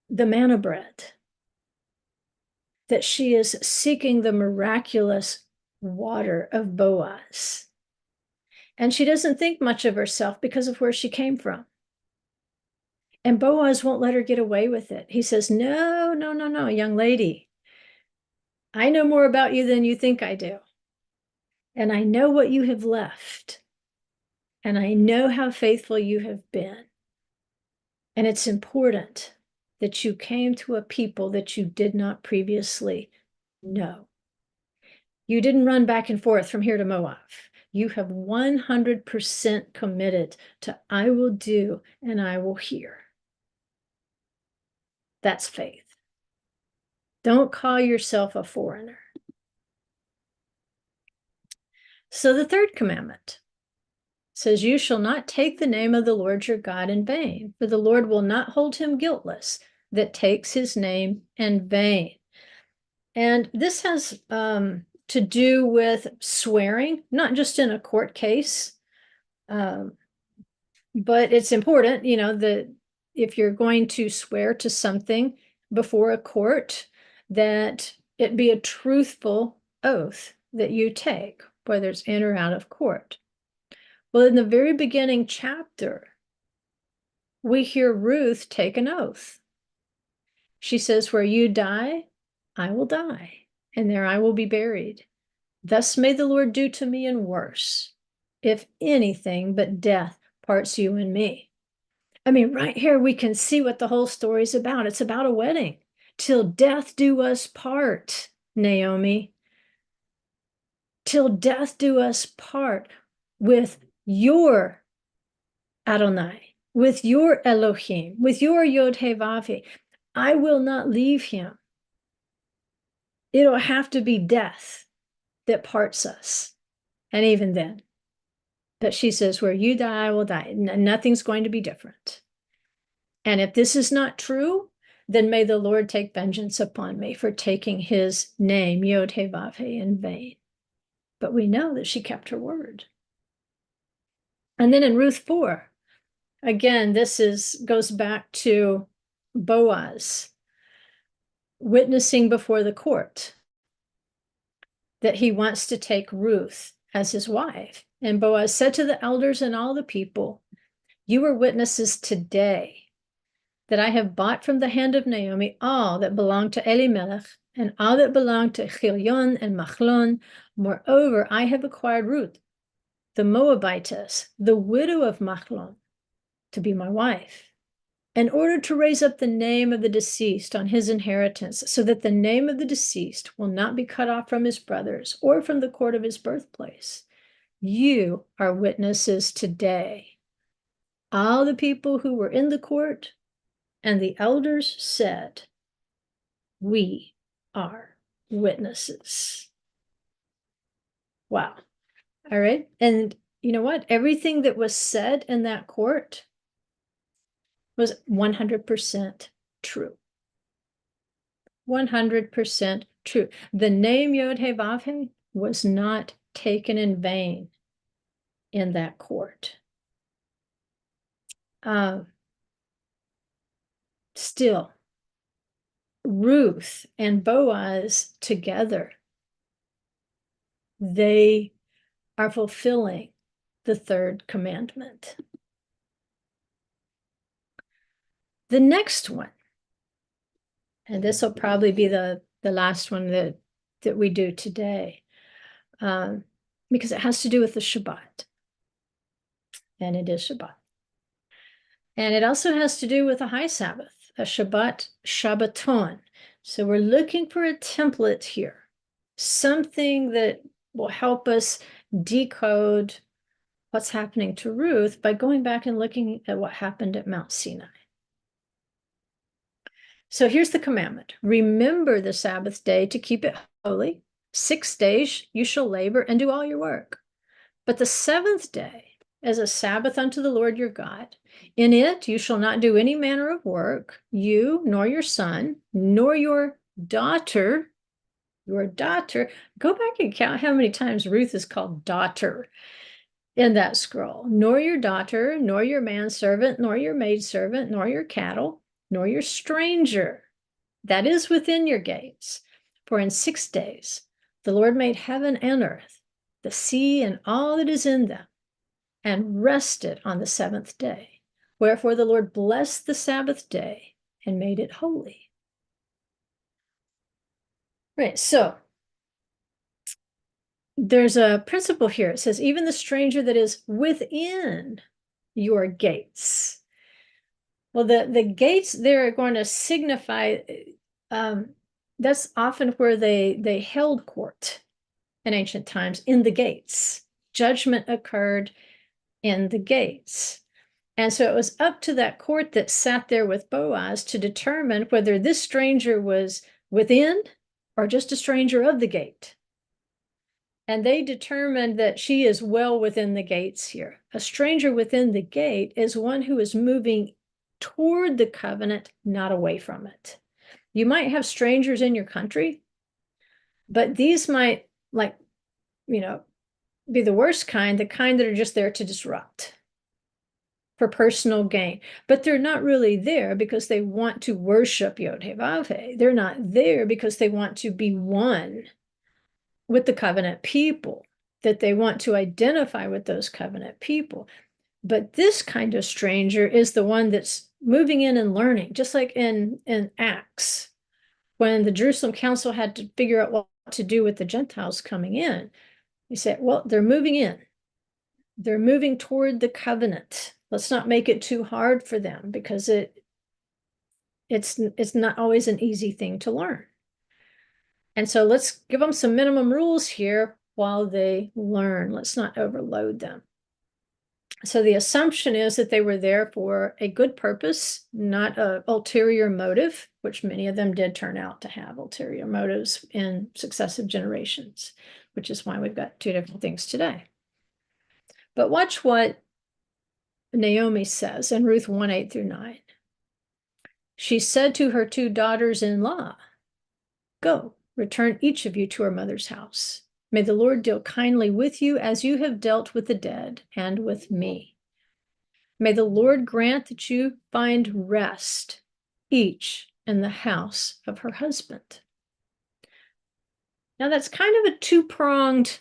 the manna bread, that she is seeking the miraculous water of Boaz. And she doesn't think much of herself because of where she came from. And Boaz won't let her get away with it. He says, "No, no, no, no, young lady. I know more about you than you think I do. And I know what you have left. And I know how faithful you have been. And it's important that you came to a people that you did not previously know. You didn't run back and forth from here to Moab. You have 100% committed to I will do and I will hear." That's faith. Don't call yourself a foreigner. So the third commandment says, "You shall not take the name of the Lord your God in vain, for the Lord will not hold him guiltless that takes his name in vain." And this has to do with swearing, not just in a court case, but it's important, that if you're going to swear to something before a court, that it be a truthful oath that you take, whether it's in or out of court. Well, in the very beginning chapter, we hear Ruth take an oath. She says, "Where you die, I will die, and there I will be buried. Thus may the Lord do to me and worse, if anything but death parts you and me." I mean, right here we can see what the whole story is about. It's about a wedding. Till death do us part, Naomi. Till death do us part with your Adonai, with your Elohim, with your Yod He Vav He. I will not leave him. It'll have to be death that parts us. And even then. But she says, "Where you die, I will die. Nothing's going to be different. And if this is not true, then may the Lord take vengeance upon me for taking his name, Yod He Vav He, in vain." But we know that she kept her word. And then in Ruth 4, again, goes back to Boaz witnessing before the court that he wants to take Ruth as his wife. And Boaz said to the elders and all the people, "You are witnesses today that I have bought from the hand of Naomi all that belonged to Elimelech and all that belonged to Chilion and Machlon. Moreover, I have acquired Ruth, the Moabitess, the widow of Machlon, to be my wife, in order to raise up the name of the deceased on his inheritance, so that the name of the deceased will not be cut off from his brothers or from the court of his birthplace. You are witnesses today." All the people who were in the court and the elders said, "We are witnesses." Wow. All right. And you know what? Everything that was said in that court was 100% true. 100% true. The name Yod He Vav He was not taken in vain in that court. Still, Ruth and Boaz together, they are fulfilling the third commandment. The next one, and this will probably be the last one that we do today, because it has to do with the Shabbat. and it is Shabbat. And it also has to do with a high Sabbath, a Shabbat, Shabbaton. So we're looking for a template here, something that will help us decode what's happening to Ruth by going back and looking at what happened at Mount Sinai. So here's the commandment. Remember the Sabbath day to keep it holy. 6 days you shall labor and do all your work. But the seventh day is a Sabbath unto the Lord your God. In it you shall not do any manner of work, you, nor your son, nor your daughter. Go back and count how many times Ruth is called daughter in that scroll. Nor your daughter, nor your manservant, nor your maidservant, nor your cattle, nor your stranger that is within your gates. For in 6 days the Lord made heaven and earth, the sea and all that is in them, and rested on the seventh day. Wherefore the Lord blessed the Sabbath day and made it holy. Right, so there's a principle here. It says, even the stranger that is within your gates. Well, the gates there are going to signify, that's often where they held court in ancient times, in the gates. Judgment occurred in the gates. And so it was up to that court that sat there with Boaz to determine whether this stranger was within or just a stranger of the gate. And they determined that she is well within the gates here. A stranger within the gate is one who is moving toward the covenant, not away from it. You might have strangers in your country, but these might, like, be the worst kind, the kind that are just there to disrupt for personal gain. But they're not really there because they want to worship Yod-Heh-Vav-Heh. They're not there because they want to be one with the covenant people, that they want to identify with those covenant people. But this kind of stranger is the one that's moving in and learning, just like in Acts, when the Jerusalem Council had to figure out what to do with the Gentiles coming in. He said, well, they're moving in. They're moving toward the covenant. Let's not make it too hard for them, because it's not always an easy thing to learn. And so let's give them some minimum rules here while they learn. Let's not overload them. So the assumption is that they were there for a good purpose, not an ulterior motive, which many of them did turn out to have ulterior motives in successive generations, which is why we've got two different things today. But watch what Naomi says in Ruth 1:8 through 9. She said to her 2 daughters-in-law, go, return each of you to her mother's house. May the Lord deal kindly with you as you have dealt with the dead and with me. May the Lord grant that you find rest, each in the house of her husband. Now that's kind of a two-pronged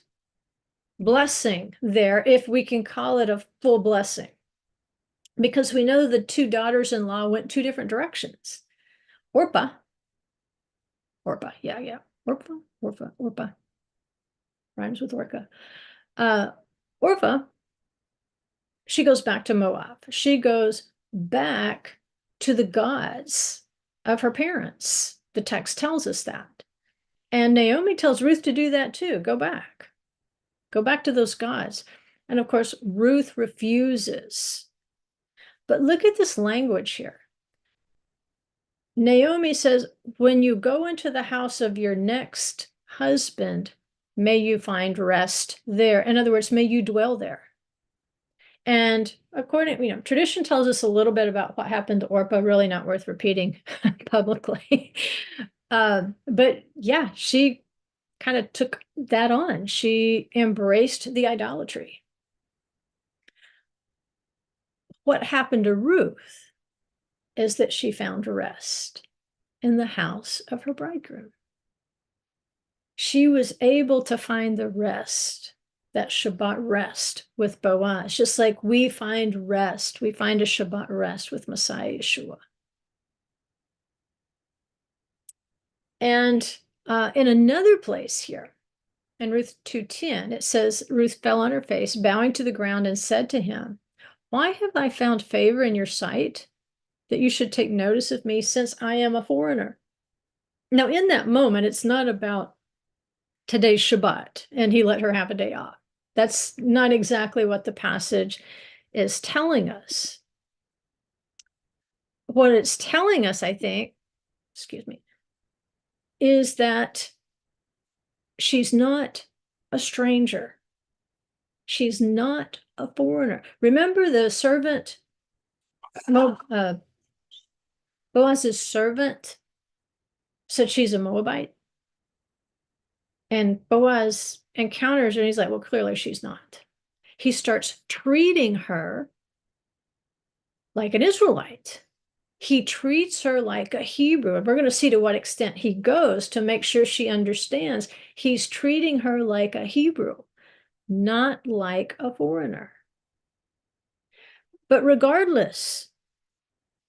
blessing there, if we can call it a full blessing, because we know the 2 daughters-in-law went 2 different directions. Orpah, yeah. Orpah. Rhymes with Orca. Orpah, she goes back to Moab. She goes back to the gods of her parents. The text tells us that. And Naomi tells Ruth to do that too. Go back. Go back to those gods. And of course, Ruth refuses. But look at this language here. Naomi says, when you go into the house of your next husband, may you find rest there. In other words, may you dwell there. And according, tradition tells us a little bit about what happened to Orpah, really not worth repeating publicly. But yeah, she kind of took that on. She embraced the idolatry. What happened to Ruth is that she found rest in the house of her bridegroom. She was able to find the rest, that Shabbat rest with Boaz, just like we find rest. We find a Shabbat rest with Messiah Yeshua. And in another place here, in Ruth 2:10, it says, Ruth fell on her face, bowing to the ground, and said to him, why have I found favor in your sight that you should take notice of me since I am a foreigner? Now, in that moment, it's not about today's Shabbat and he let her have a day off. That's not exactly what the passage is telling us. What it's telling us, I think, excuse me, is that she's not a stranger. She's not a foreigner. Remember the servant, Boaz's servant said she's a Moabite? And Boaz encounters her and he's like, well, clearly she's not. He starts treating her like an Israelite. He treats her like a Hebrew. And we're going to see to what extent he goes to make sure she understands. He's treating her like a Hebrew, not like a foreigner. But regardless,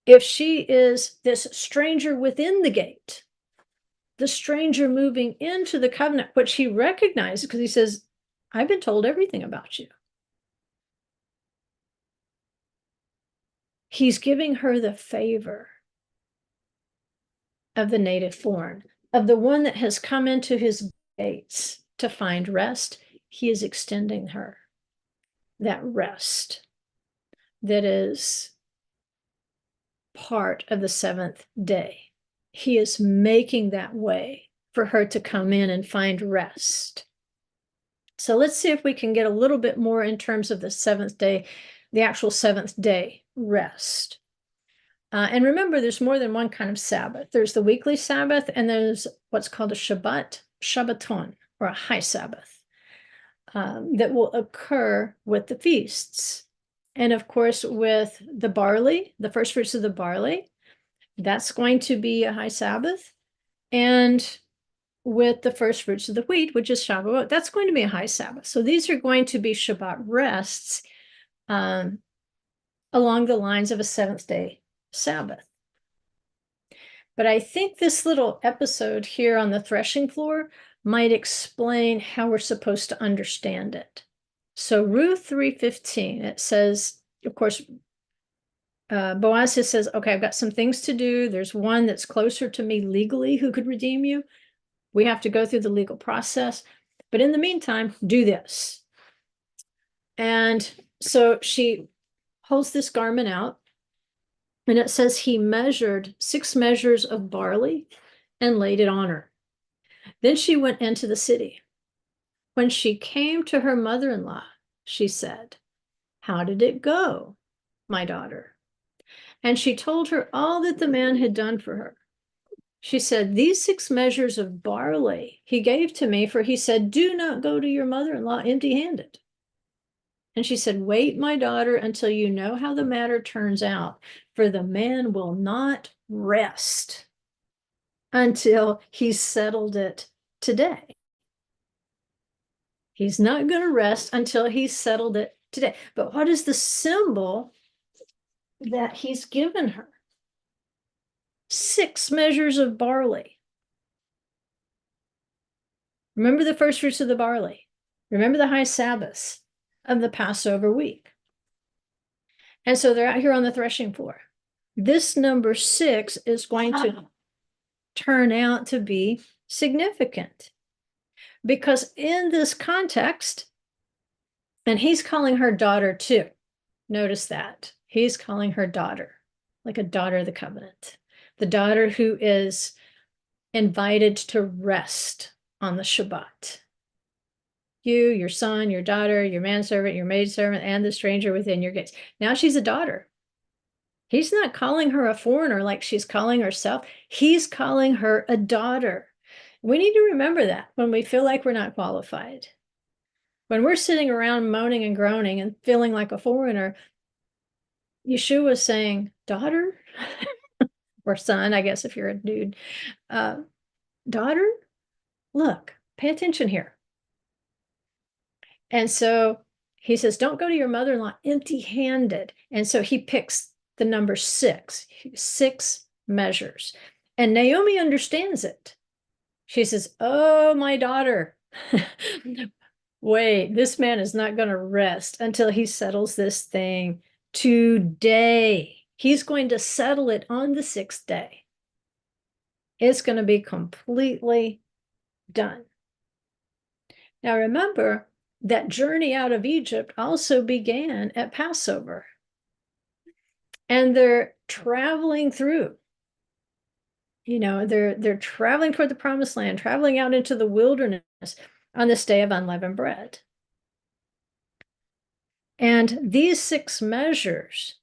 if she is this stranger within the gate, the stranger moving into the covenant, which he recognizes because he says, I've been told everything about you. He's giving her the favor of the native born, of the one that has come into his gates to find rest. He is extending her that rest that is part of the seventh day. He is making that way for her to come in and find rest. So let's see if we can get a little bit more in terms of the seventh day, the actual seventh day rest. And remember, there's more than one kind of Sabbath. There's the weekly Sabbath, and there's what's called a Shabbat, Shabbaton, or a high Sabbath, that will occur with the feasts. And of course, with the barley, the first fruits of the barley, that's going to be a high Sabbath. And with the first fruits of the wheat, which is Shavuot, that's going to be a high Sabbath. So these are going to be Shabbat rests along the lines of a seventh day Sabbath. But I think this little episode here on the threshing floor might explain how we're supposed to understand it. So Ruth 3:15, it says, of course, Boaz says, okay, I've got some things to do. There's one that's closer to me legally who could redeem you. We have to go through the legal process. But in the meantime, do this. And so she holds this garment out, and it says he measured 6 measures of barley and laid it on her. Then she went into the city. When she came to her mother-in-law, she said, how did it go, my daughter? And she told her all that the man had done for her. She said, these 6 measures of barley he gave to me, for he said, do not go to your mother-in-law empty-handed. And she said, wait, my daughter, until you know how the matter turns out, for the man will not rest until he's settled it today. He's not going to rest until he's settled it today. But what is the symbol that he's given her? 6 measures of barley. Remember the first fruits of the barley. Remember the high Sabbaths of the Passover week. And so they're out here on the threshing floor. This number 6 is going to turn out to be significant because in this context, and he's calling her daughter too. Notice that. He's calling her daughter, like a daughter of the covenant. The daughter who is invited to rest on the Shabbat. You, your son, your daughter, your manservant, your maidservant, and the stranger within your gates. Now she's a daughter. He's not calling her a foreigner like she's calling herself. He's calling her a daughter. We need to remember that when we feel like we're not qualified. When we're sitting around moaning and groaning and feeling like a foreigner, Yeshua is saying, daughter, or son, I guess if you're a dude, daughter, look, pay attention here. And so he says, don't go to your mother-in-law empty-handed. And so he picks the number 6, 6 measures. And Naomi understands it. She says, oh, my daughter, wait, this man is not going to rest until he settles this thing today. He's going to settle it on the 6th day. It's going to be completely done. Now remember, that journey out of Egypt also began at Passover. And they're traveling through. They're traveling toward the promised land, traveling out into the wilderness on this day of unleavened bread. And these 6 measures,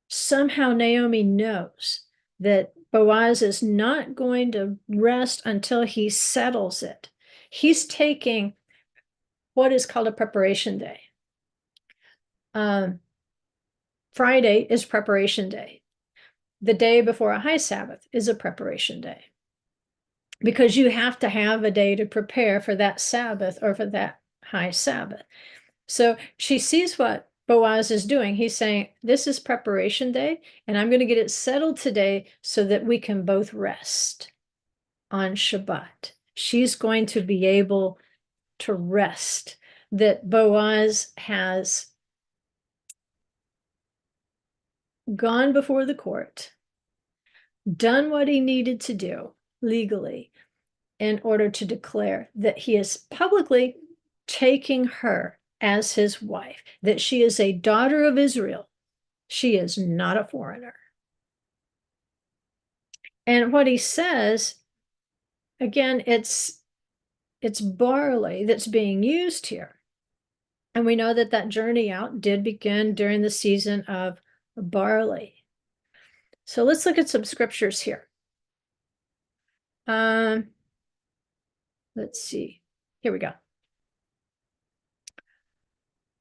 somehow Naomi knows that Boaz is not going to rest until he settles it. He's taking what is called a preparation day. Friday is preparation day. The day before a high Sabbath is a preparation day, because you have to have a day to prepare for that Sabbath or for that high Sabbath. So she sees what Boaz is doing. He's saying, this is preparation day, and I'm going to get it settled today so that we can both rest on Shabbat. She's going to be able to rest, that Boaz has gone before the court, done what he needed to do legally in order to declare that he is publicly taking her as his wife, that she is a daughter of Israel. She is not a foreigner. And what he says, again, it's barley that's being used here. And we know that journey out did begin during the season of barley. So let's look at some scriptures here. Let's see. Here we go.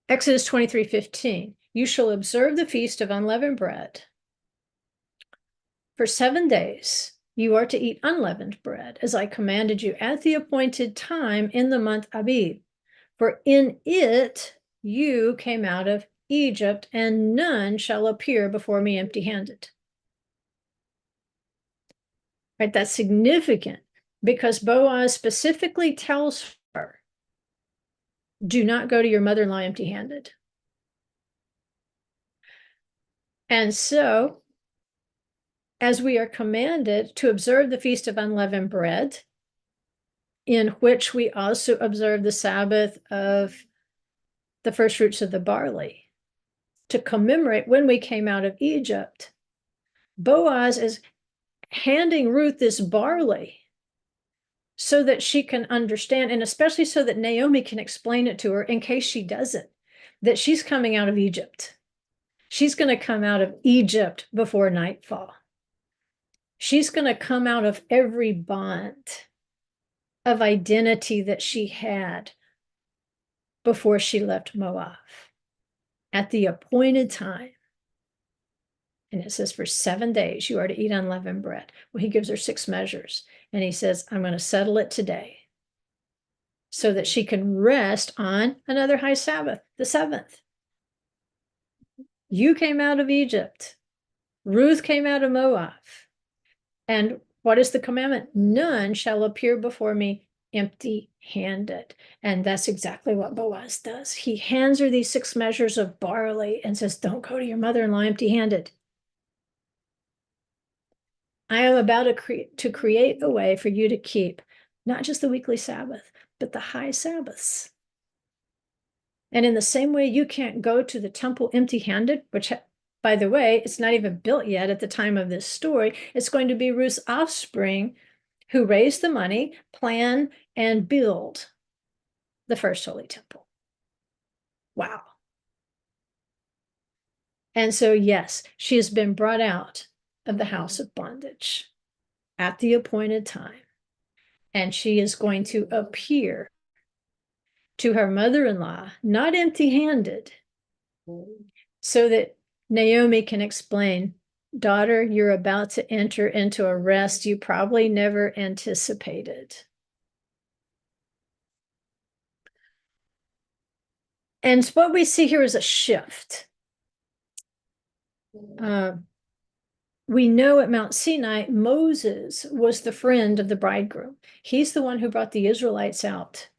Exodus 23:15. You shall observe the feast of unleavened bread. For 7 days you are to eat unleavened bread, as I commanded you at the appointed time in the month Abib. For in it you came out of Egypt, and none shall appear before me empty-handed. Right, that's significant, because Boaz specifically tells her, do not go to your mother-in-law empty-handed. And so, as we are commanded to observe the Feast of Unleavened Bread, in which we also observe the Sabbath of the first fruits of the barley, to commemorate when we came out of Egypt, Boaz is handing Ruth this barley so that she can understand, and especially so that Naomi can explain it to her in case she doesn't, that she's coming out of Egypt. She's going to come out of Egypt before nightfall. She's going to come out of every bond of identity that she had before she left Moab at the appointed time. And it says, for 7 days you are to eat unleavened bread. Well, he gives her 6 measures. And he says, I'm going to settle it today so that she can rest on another high Sabbath, the 7th. You came out of Egypt. Ruth came out of Moab. And what is the commandment? None shall appear before me empty-handed. And that's exactly what Boaz does. He hands her these 6 measures of barley and says, don't go to your mother-in-law empty-handed. I am about to create a way for you to keep not just the weekly Sabbath, but the high Sabbaths. And in the same way, you can't go to the temple empty-handed, which, by the way, it's not even built yet at the time of this story. It's going to be Ruth's offspring who raise the money, plan, and build the first holy temple. Wow. And so, yes, she has been brought out of the house of bondage at the appointed time. And she is going to appear to her mother-in-law, not empty-handed, so that Naomi can explain, daughter, you're about to enter into a rest you probably never anticipated. And what we see here is a shift. We know at Mount Sinai, Moses was the friend of the bridegroom. He's the one who brought the Israelites out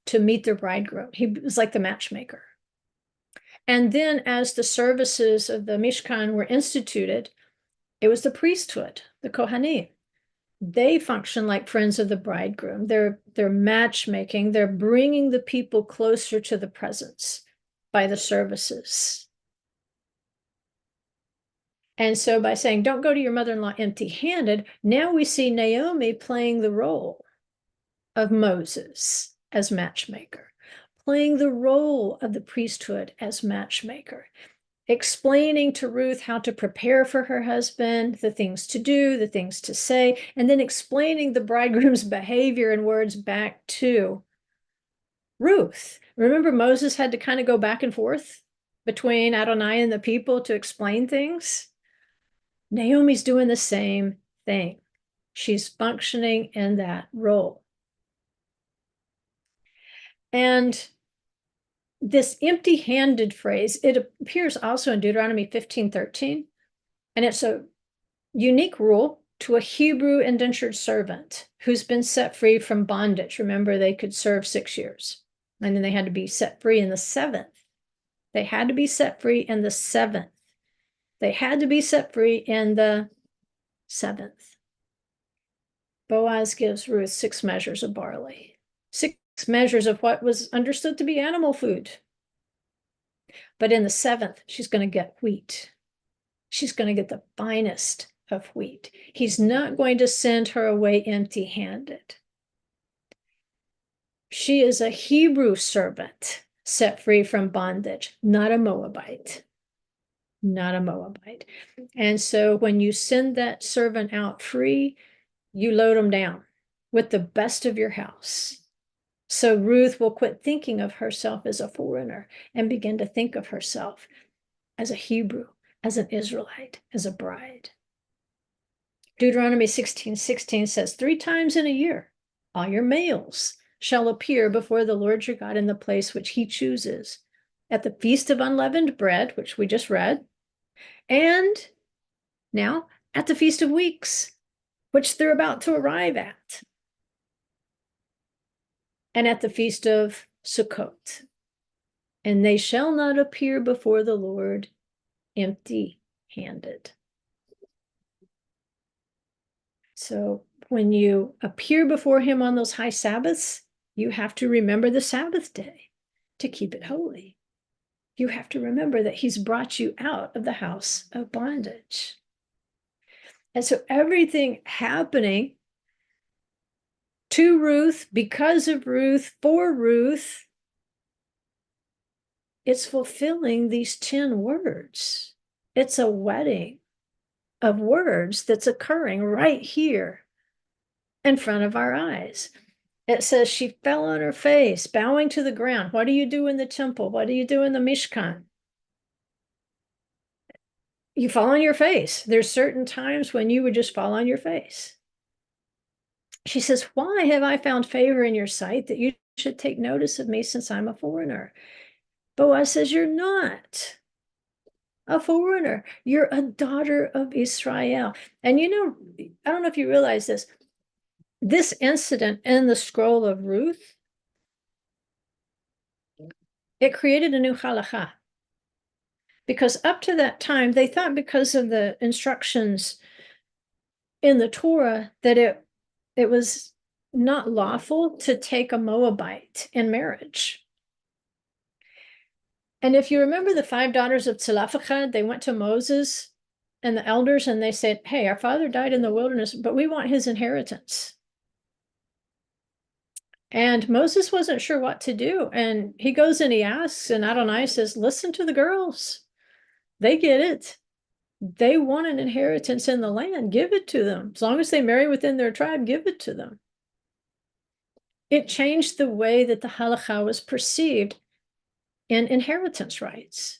to meet their bridegroom. He was like the matchmaker. And then as the services of the Mishkan were instituted, it was the priesthood, the Kohanim. They function like friends of the bridegroom. They're matchmaking. They're bringing the people closer to the presence by the services. And so by saying, don't go to your mother-in-law empty-handed, now we see Naomi playing the role of Moses as matchmaker, playing the role of the priesthood as matchmaker, explaining to Ruth how to prepare for her husband, the things to do, the things to say, and then explaining the bridegroom's behavior and words back to Ruth. Remember, Moses had to kind of go back and forth between Adonai and the people to explain things? Naomi's doing the same thing. She's functioning in that role. And this empty-handed phrase, it appears also in Deuteronomy 15:13, and it's a unique rule to a Hebrew indentured servant who's been set free from bondage. Remember, they could serve 6 years, and then they had to be set free in the 7th. They had to be set free in the 7th. They had to be set free in the 7th. Boaz gives Ruth 6 measures of barley, 6 measures of what was understood to be animal food. But in the 7th, she's going to get wheat. She's going to get the finest of wheat. He's not going to send her away empty-handed. She is a Hebrew servant set free from bondage, not a Moabite. Not a Moabite. And so when you send that servant out free, you load them down with the best of your house. So Ruth will quit thinking of herself as a foreigner and begin to think of herself as a Hebrew, as an Israelite, as a bride. Deuteronomy 16:16 says, 3 times in a year, all your males shall appear before the Lord your God in the place which he chooses, at the feast of unleavened bread, which we just read, and now at the Feast of Weeks, which they're about to arrive at, and at the Feast of Sukkot. And they shall not appear before the Lord empty-handed. So when you appear before him on those high Sabbaths, you have to remember the Sabbath day to keep it holy. You have to remember that he's brought you out of the house of bondage. And so everything happening to Ruth, because of Ruth, for Ruth, it's fulfilling these 10 words. It's a wedding of words that's occurring right here in front of our eyes. It says she fell on her face, bowing to the ground. What do you do in the temple? What do you do in the Mishkan? You fall on your face. There's certain times when you would just fall on your face. She says, why have I found favor in your sight that you should take notice of me since I'm a foreigner? Boaz says, you're not a foreigner. You're a daughter of Israel. And you know, I don't know if you realize this. This incident in the scroll of Ruth, it created a new halakha. Because up to that time, they thought because of the instructions in the Torah that it was not lawful to take a Moabite in marriage. And if you remember the 5 daughters of Zelophehad, they went to Moses and the elders and they said, hey, our father died in the wilderness, but we want his inheritance. And Moses wasn't sure what to do. And he goes and he asks, and Adonai says, listen to the girls. They get it. They want an inheritance in the land. Give it to them. As long as they marry within their tribe, give it to them. It changed the way that the halakha was perceived in inheritance rights.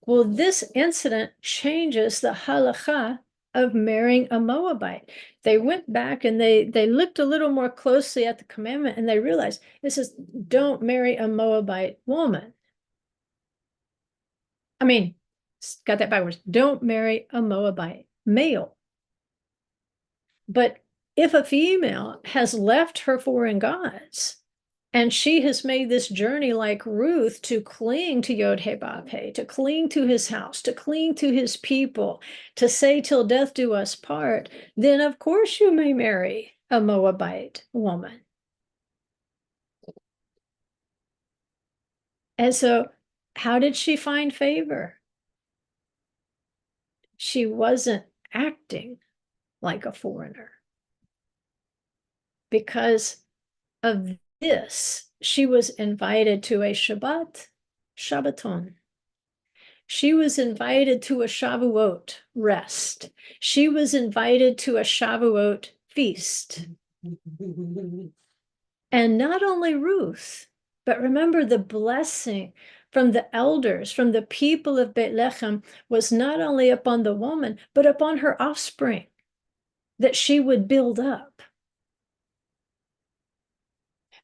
Well, this incident changes the halakha of marrying a Moabite. They went back and they looked a little more closely at the commandment and they realized it says, don't marry a Moabite woman. I mean, got that backwards. Don't marry a Moabite male. But if a female has left her foreign gods And she has made this journey like Ruth to cling to Yod-Heh-Vav-Heh, to cling to his house, to cling to his people, to say till death do us part. Then of course you may marry a Moabite woman. And so how did she find favor? She wasn't acting like a foreigner. Because of this, she was invited to a Shabbaton. She was invited to a Shavuot rest. She was invited to a Shavuot feast. And not only Ruth, but remember the blessing from the elders, from the people of Bethlehem, was not only upon the woman, but upon her offspring that she would build up.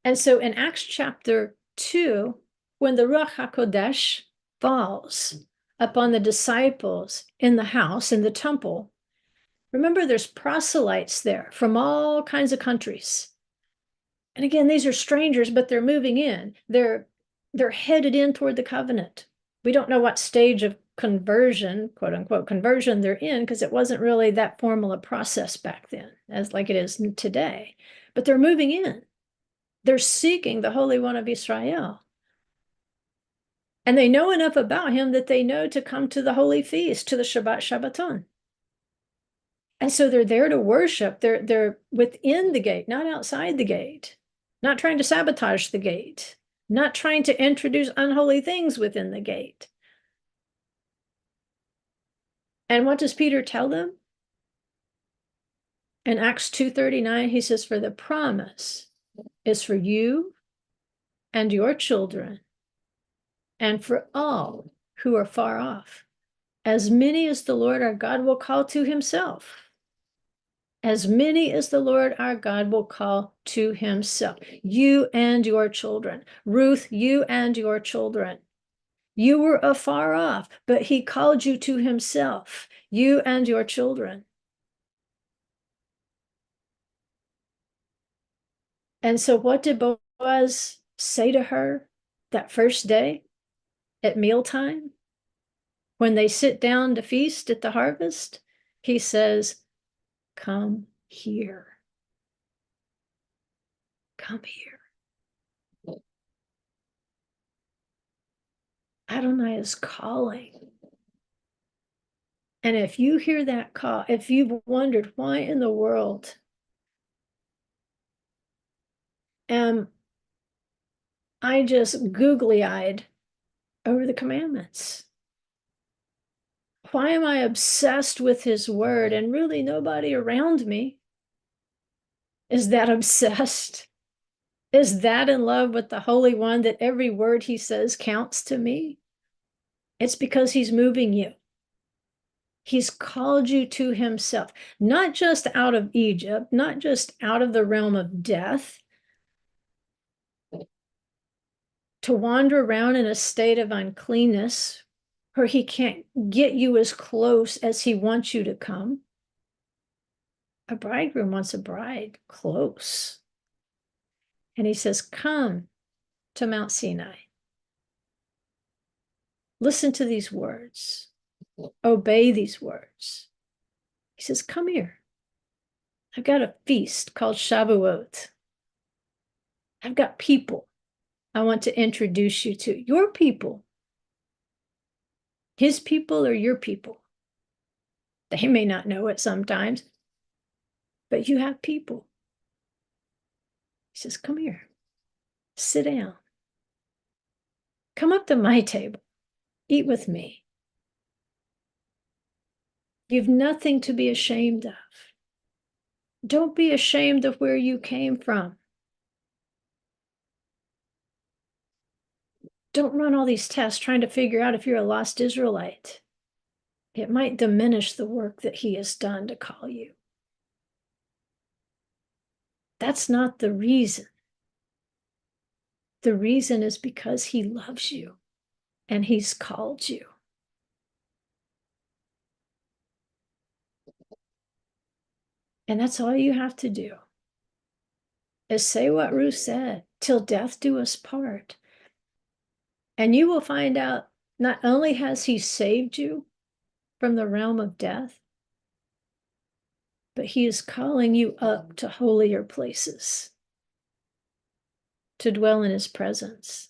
And so in Acts chapter 2, when the Ruach HaKodesh falls upon the disciples in the house, in the temple, remember there's proselytes there from all kinds of countries. And again, these are strangers, but they're moving in. They're headed in toward the covenant. We don't know what stage of conversion, quote unquote, conversion they're in, because it wasn't really that formal a process back then, as like it is today. But they're moving in. They're seeking the Holy One of Israel. And they know enough about him that they know to come to the holy feast, to the Shabbaton. And so they're there to worship. They're within the gate, not outside the gate, not trying to sabotage the gate, not trying to introduce unholy things within the gate. And what does Peter tell them? In Acts 2:39, he says, for the promise is for you and your children and for all who are far off, as many as the Lord our God will call to himself. As many as the Lord our God will call to himself. You and your children. Ruth, you and your children. You were afar off, but he called you to himself. You and your children. And so what did Boaz say to her that first day at mealtime? When they sit down to feast at the harvest, he says, come here. Come here. Adonai is calling. And if you hear that call, if you've wondered why in the world am I just googly-eyed over the commandments? Why am I obsessed with his word and really nobody around me is that obsessed? Is that in love with the Holy One that every word he says counts to me? It's because he's moving you. He's called you to himself, not just out of Egypt, not just out of the realm of death, to wander around in a state of uncleanness where he can't get you as close as he wants you to come. A bridegroom wants a bride close. And he says, come to Mount Sinai. Listen to these words. Obey these words. He says, come here. I've got a feast called Shavuot. I've got people I want to introduce you to. Your people. His people or your people. They may not know it sometimes, but you have people. He says, come here. Sit down. Come up to my table. Eat with me. You've nothing to be ashamed of. Don't be ashamed of where you came from. Don't run all these tests trying to figure out if you're a lost Israelite. It might diminish the work that he has done to call you. That's not the reason. The reason is because he loves you and he's called you. And that's all you have to do. is say what Ruth said, till death do us part. And you will find out not only has he saved you from the realm of death, but he is calling you up to holier places to dwell in his presence.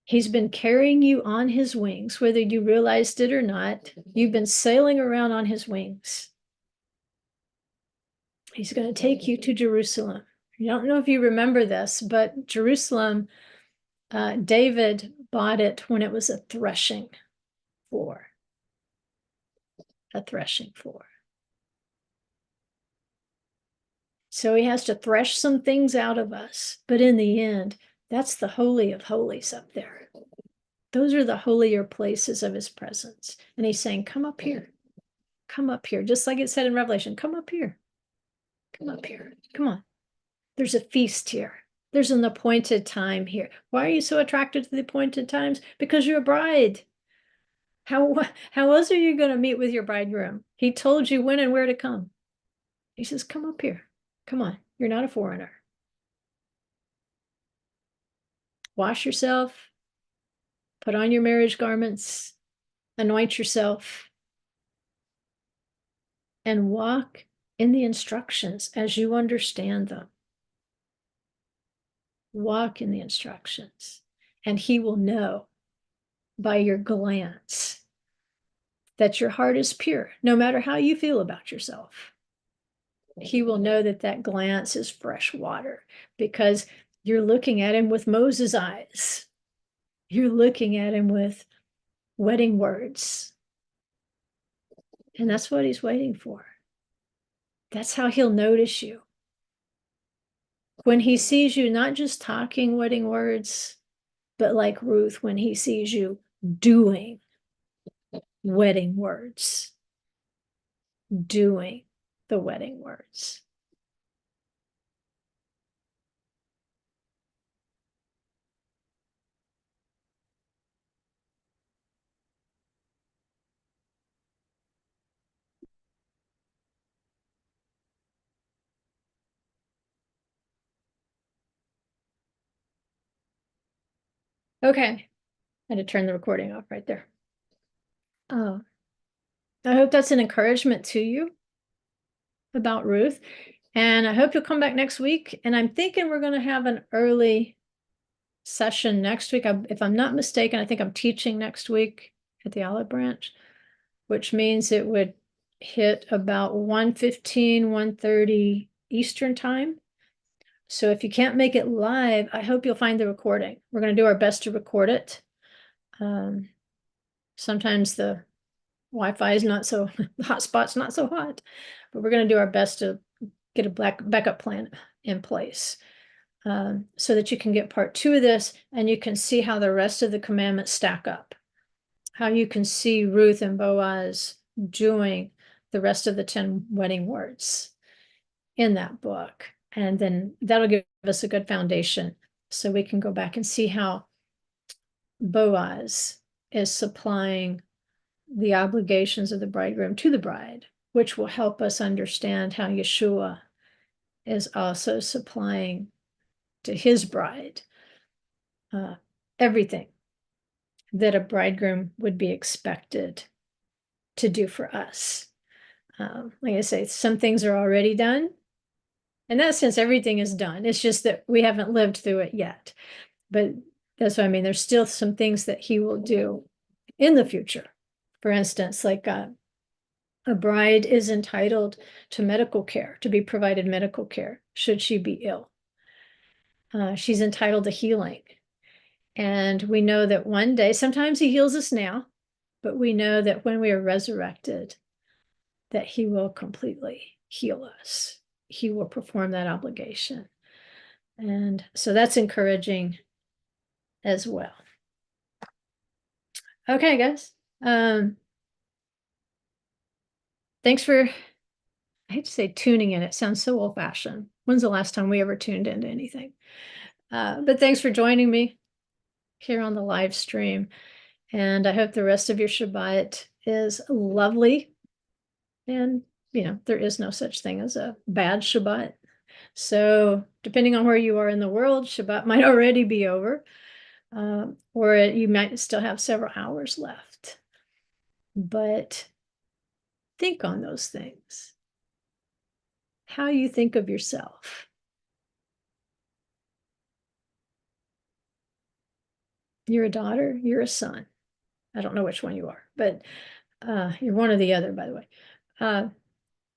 He's been carrying you on his wings, whether you realized it or not. You've been sailing around on his wings. He's going to take you to Jerusalem. I don't know if you remember this, but Jerusalem, David bought it when it was a threshing floor. A threshing floor. So he has to thresh some things out of us. But in the end, that's the Holy of Holies up there. Those are the holier places of his presence. And he's saying, come up here. Come up here. Just like it said in Revelation, come up here. Come up here. Come on. There's a feast here. There's an appointed time here. Why are you so attracted to the appointed times? Because you're a bride. How else are you going to meet with your bridegroom? He told you when and where to come. He says, come up here. Come on. You're not a foreigner. Wash yourself. Put on your marriage garments. Anoint yourself. And walk in the instructions as you understand them. Walk in the instructions. And he will know by your glance that your heart is pure, no matter how you feel about yourself. He will know that that glance is fresh water because you're looking at him with Moses' eyes. You're looking at him with wedding words. And that's what he's waiting for. That's how he'll notice you. When he sees you not just talking wedding words, but like Ruth, when he sees you doing wedding words, doing the wedding words. Okay, I had to turn the recording off right there. Oh, I hope that's an encouragement to you about Ruth. And I hope you'll come back next week. And I'm thinking we're going to have an early session next week. If I'm not mistaken, I think I'm teaching next week at the Olive Branch, which means it would hit about 1:15, 1:30 Eastern time. So if you can't make it live, I hope you'll find the recording. We're going to do our best to record it. Sometimes the Wi-Fi is not so, the hotspot's not so hot, but we're going to do our best to get a backup plan in place so that you can get part 2 of this and you can see how the rest of the commandments stack up. How you can see Ruth and Boaz doing the rest of the 10 wedding words in that book. And then that'll give us a good foundation so we can go back and see how Boaz is supplying the obligations of the bridegroom to the bride, which will help us understand how Yeshua is also supplying to his bride everything that a bridegroom would be expected to do for us. Like I say, some things are already done. In that sense, everything is done. It's just that we haven't lived through it yet. But that's what I mean. There's still some things that he will do in the future. For instance, like a bride is entitled to medical care, to be provided medical care should she be ill. She's entitled to healing. And we know that one day, sometimes he heals us now, but we know that when we are resurrected, that he will completely heal us. He will perform that obligation. And so that's encouraging as well. Okay, guys. Thanks for, I hate to say tuning in. It sounds so old-fashioned. When's the last time we ever tuned into anything? But thanks for joining me here on the live stream. And I hope the rest of your Shabbat is lovely. And, you know, there is no such thing as a bad Shabbat. So depending on where you are in the world, Shabbat might already be over, or you might still have several hours left. But think on those things. How you think of yourself. You're a daughter, you're a son. I don't know which one you are, but you're one or the other, by the way.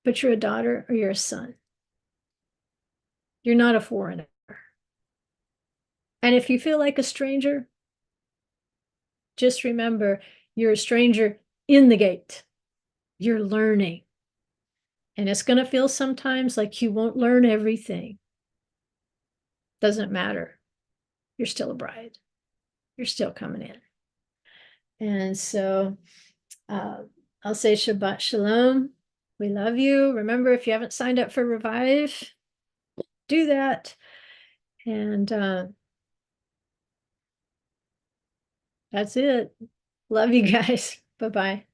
But you're a daughter or you're a son. You're not a foreigner. And if you feel like a stranger, just remember you're a stranger in the gate. You're learning. And it's going to feel sometimes like you won't learn everything. Doesn't matter. You're still a bride. You're still coming in. And so I'll say Shabbat Shalom. We love you. Remember, if you haven't signed up for Revive, do that. And that's it. Love you guys. Bye-bye.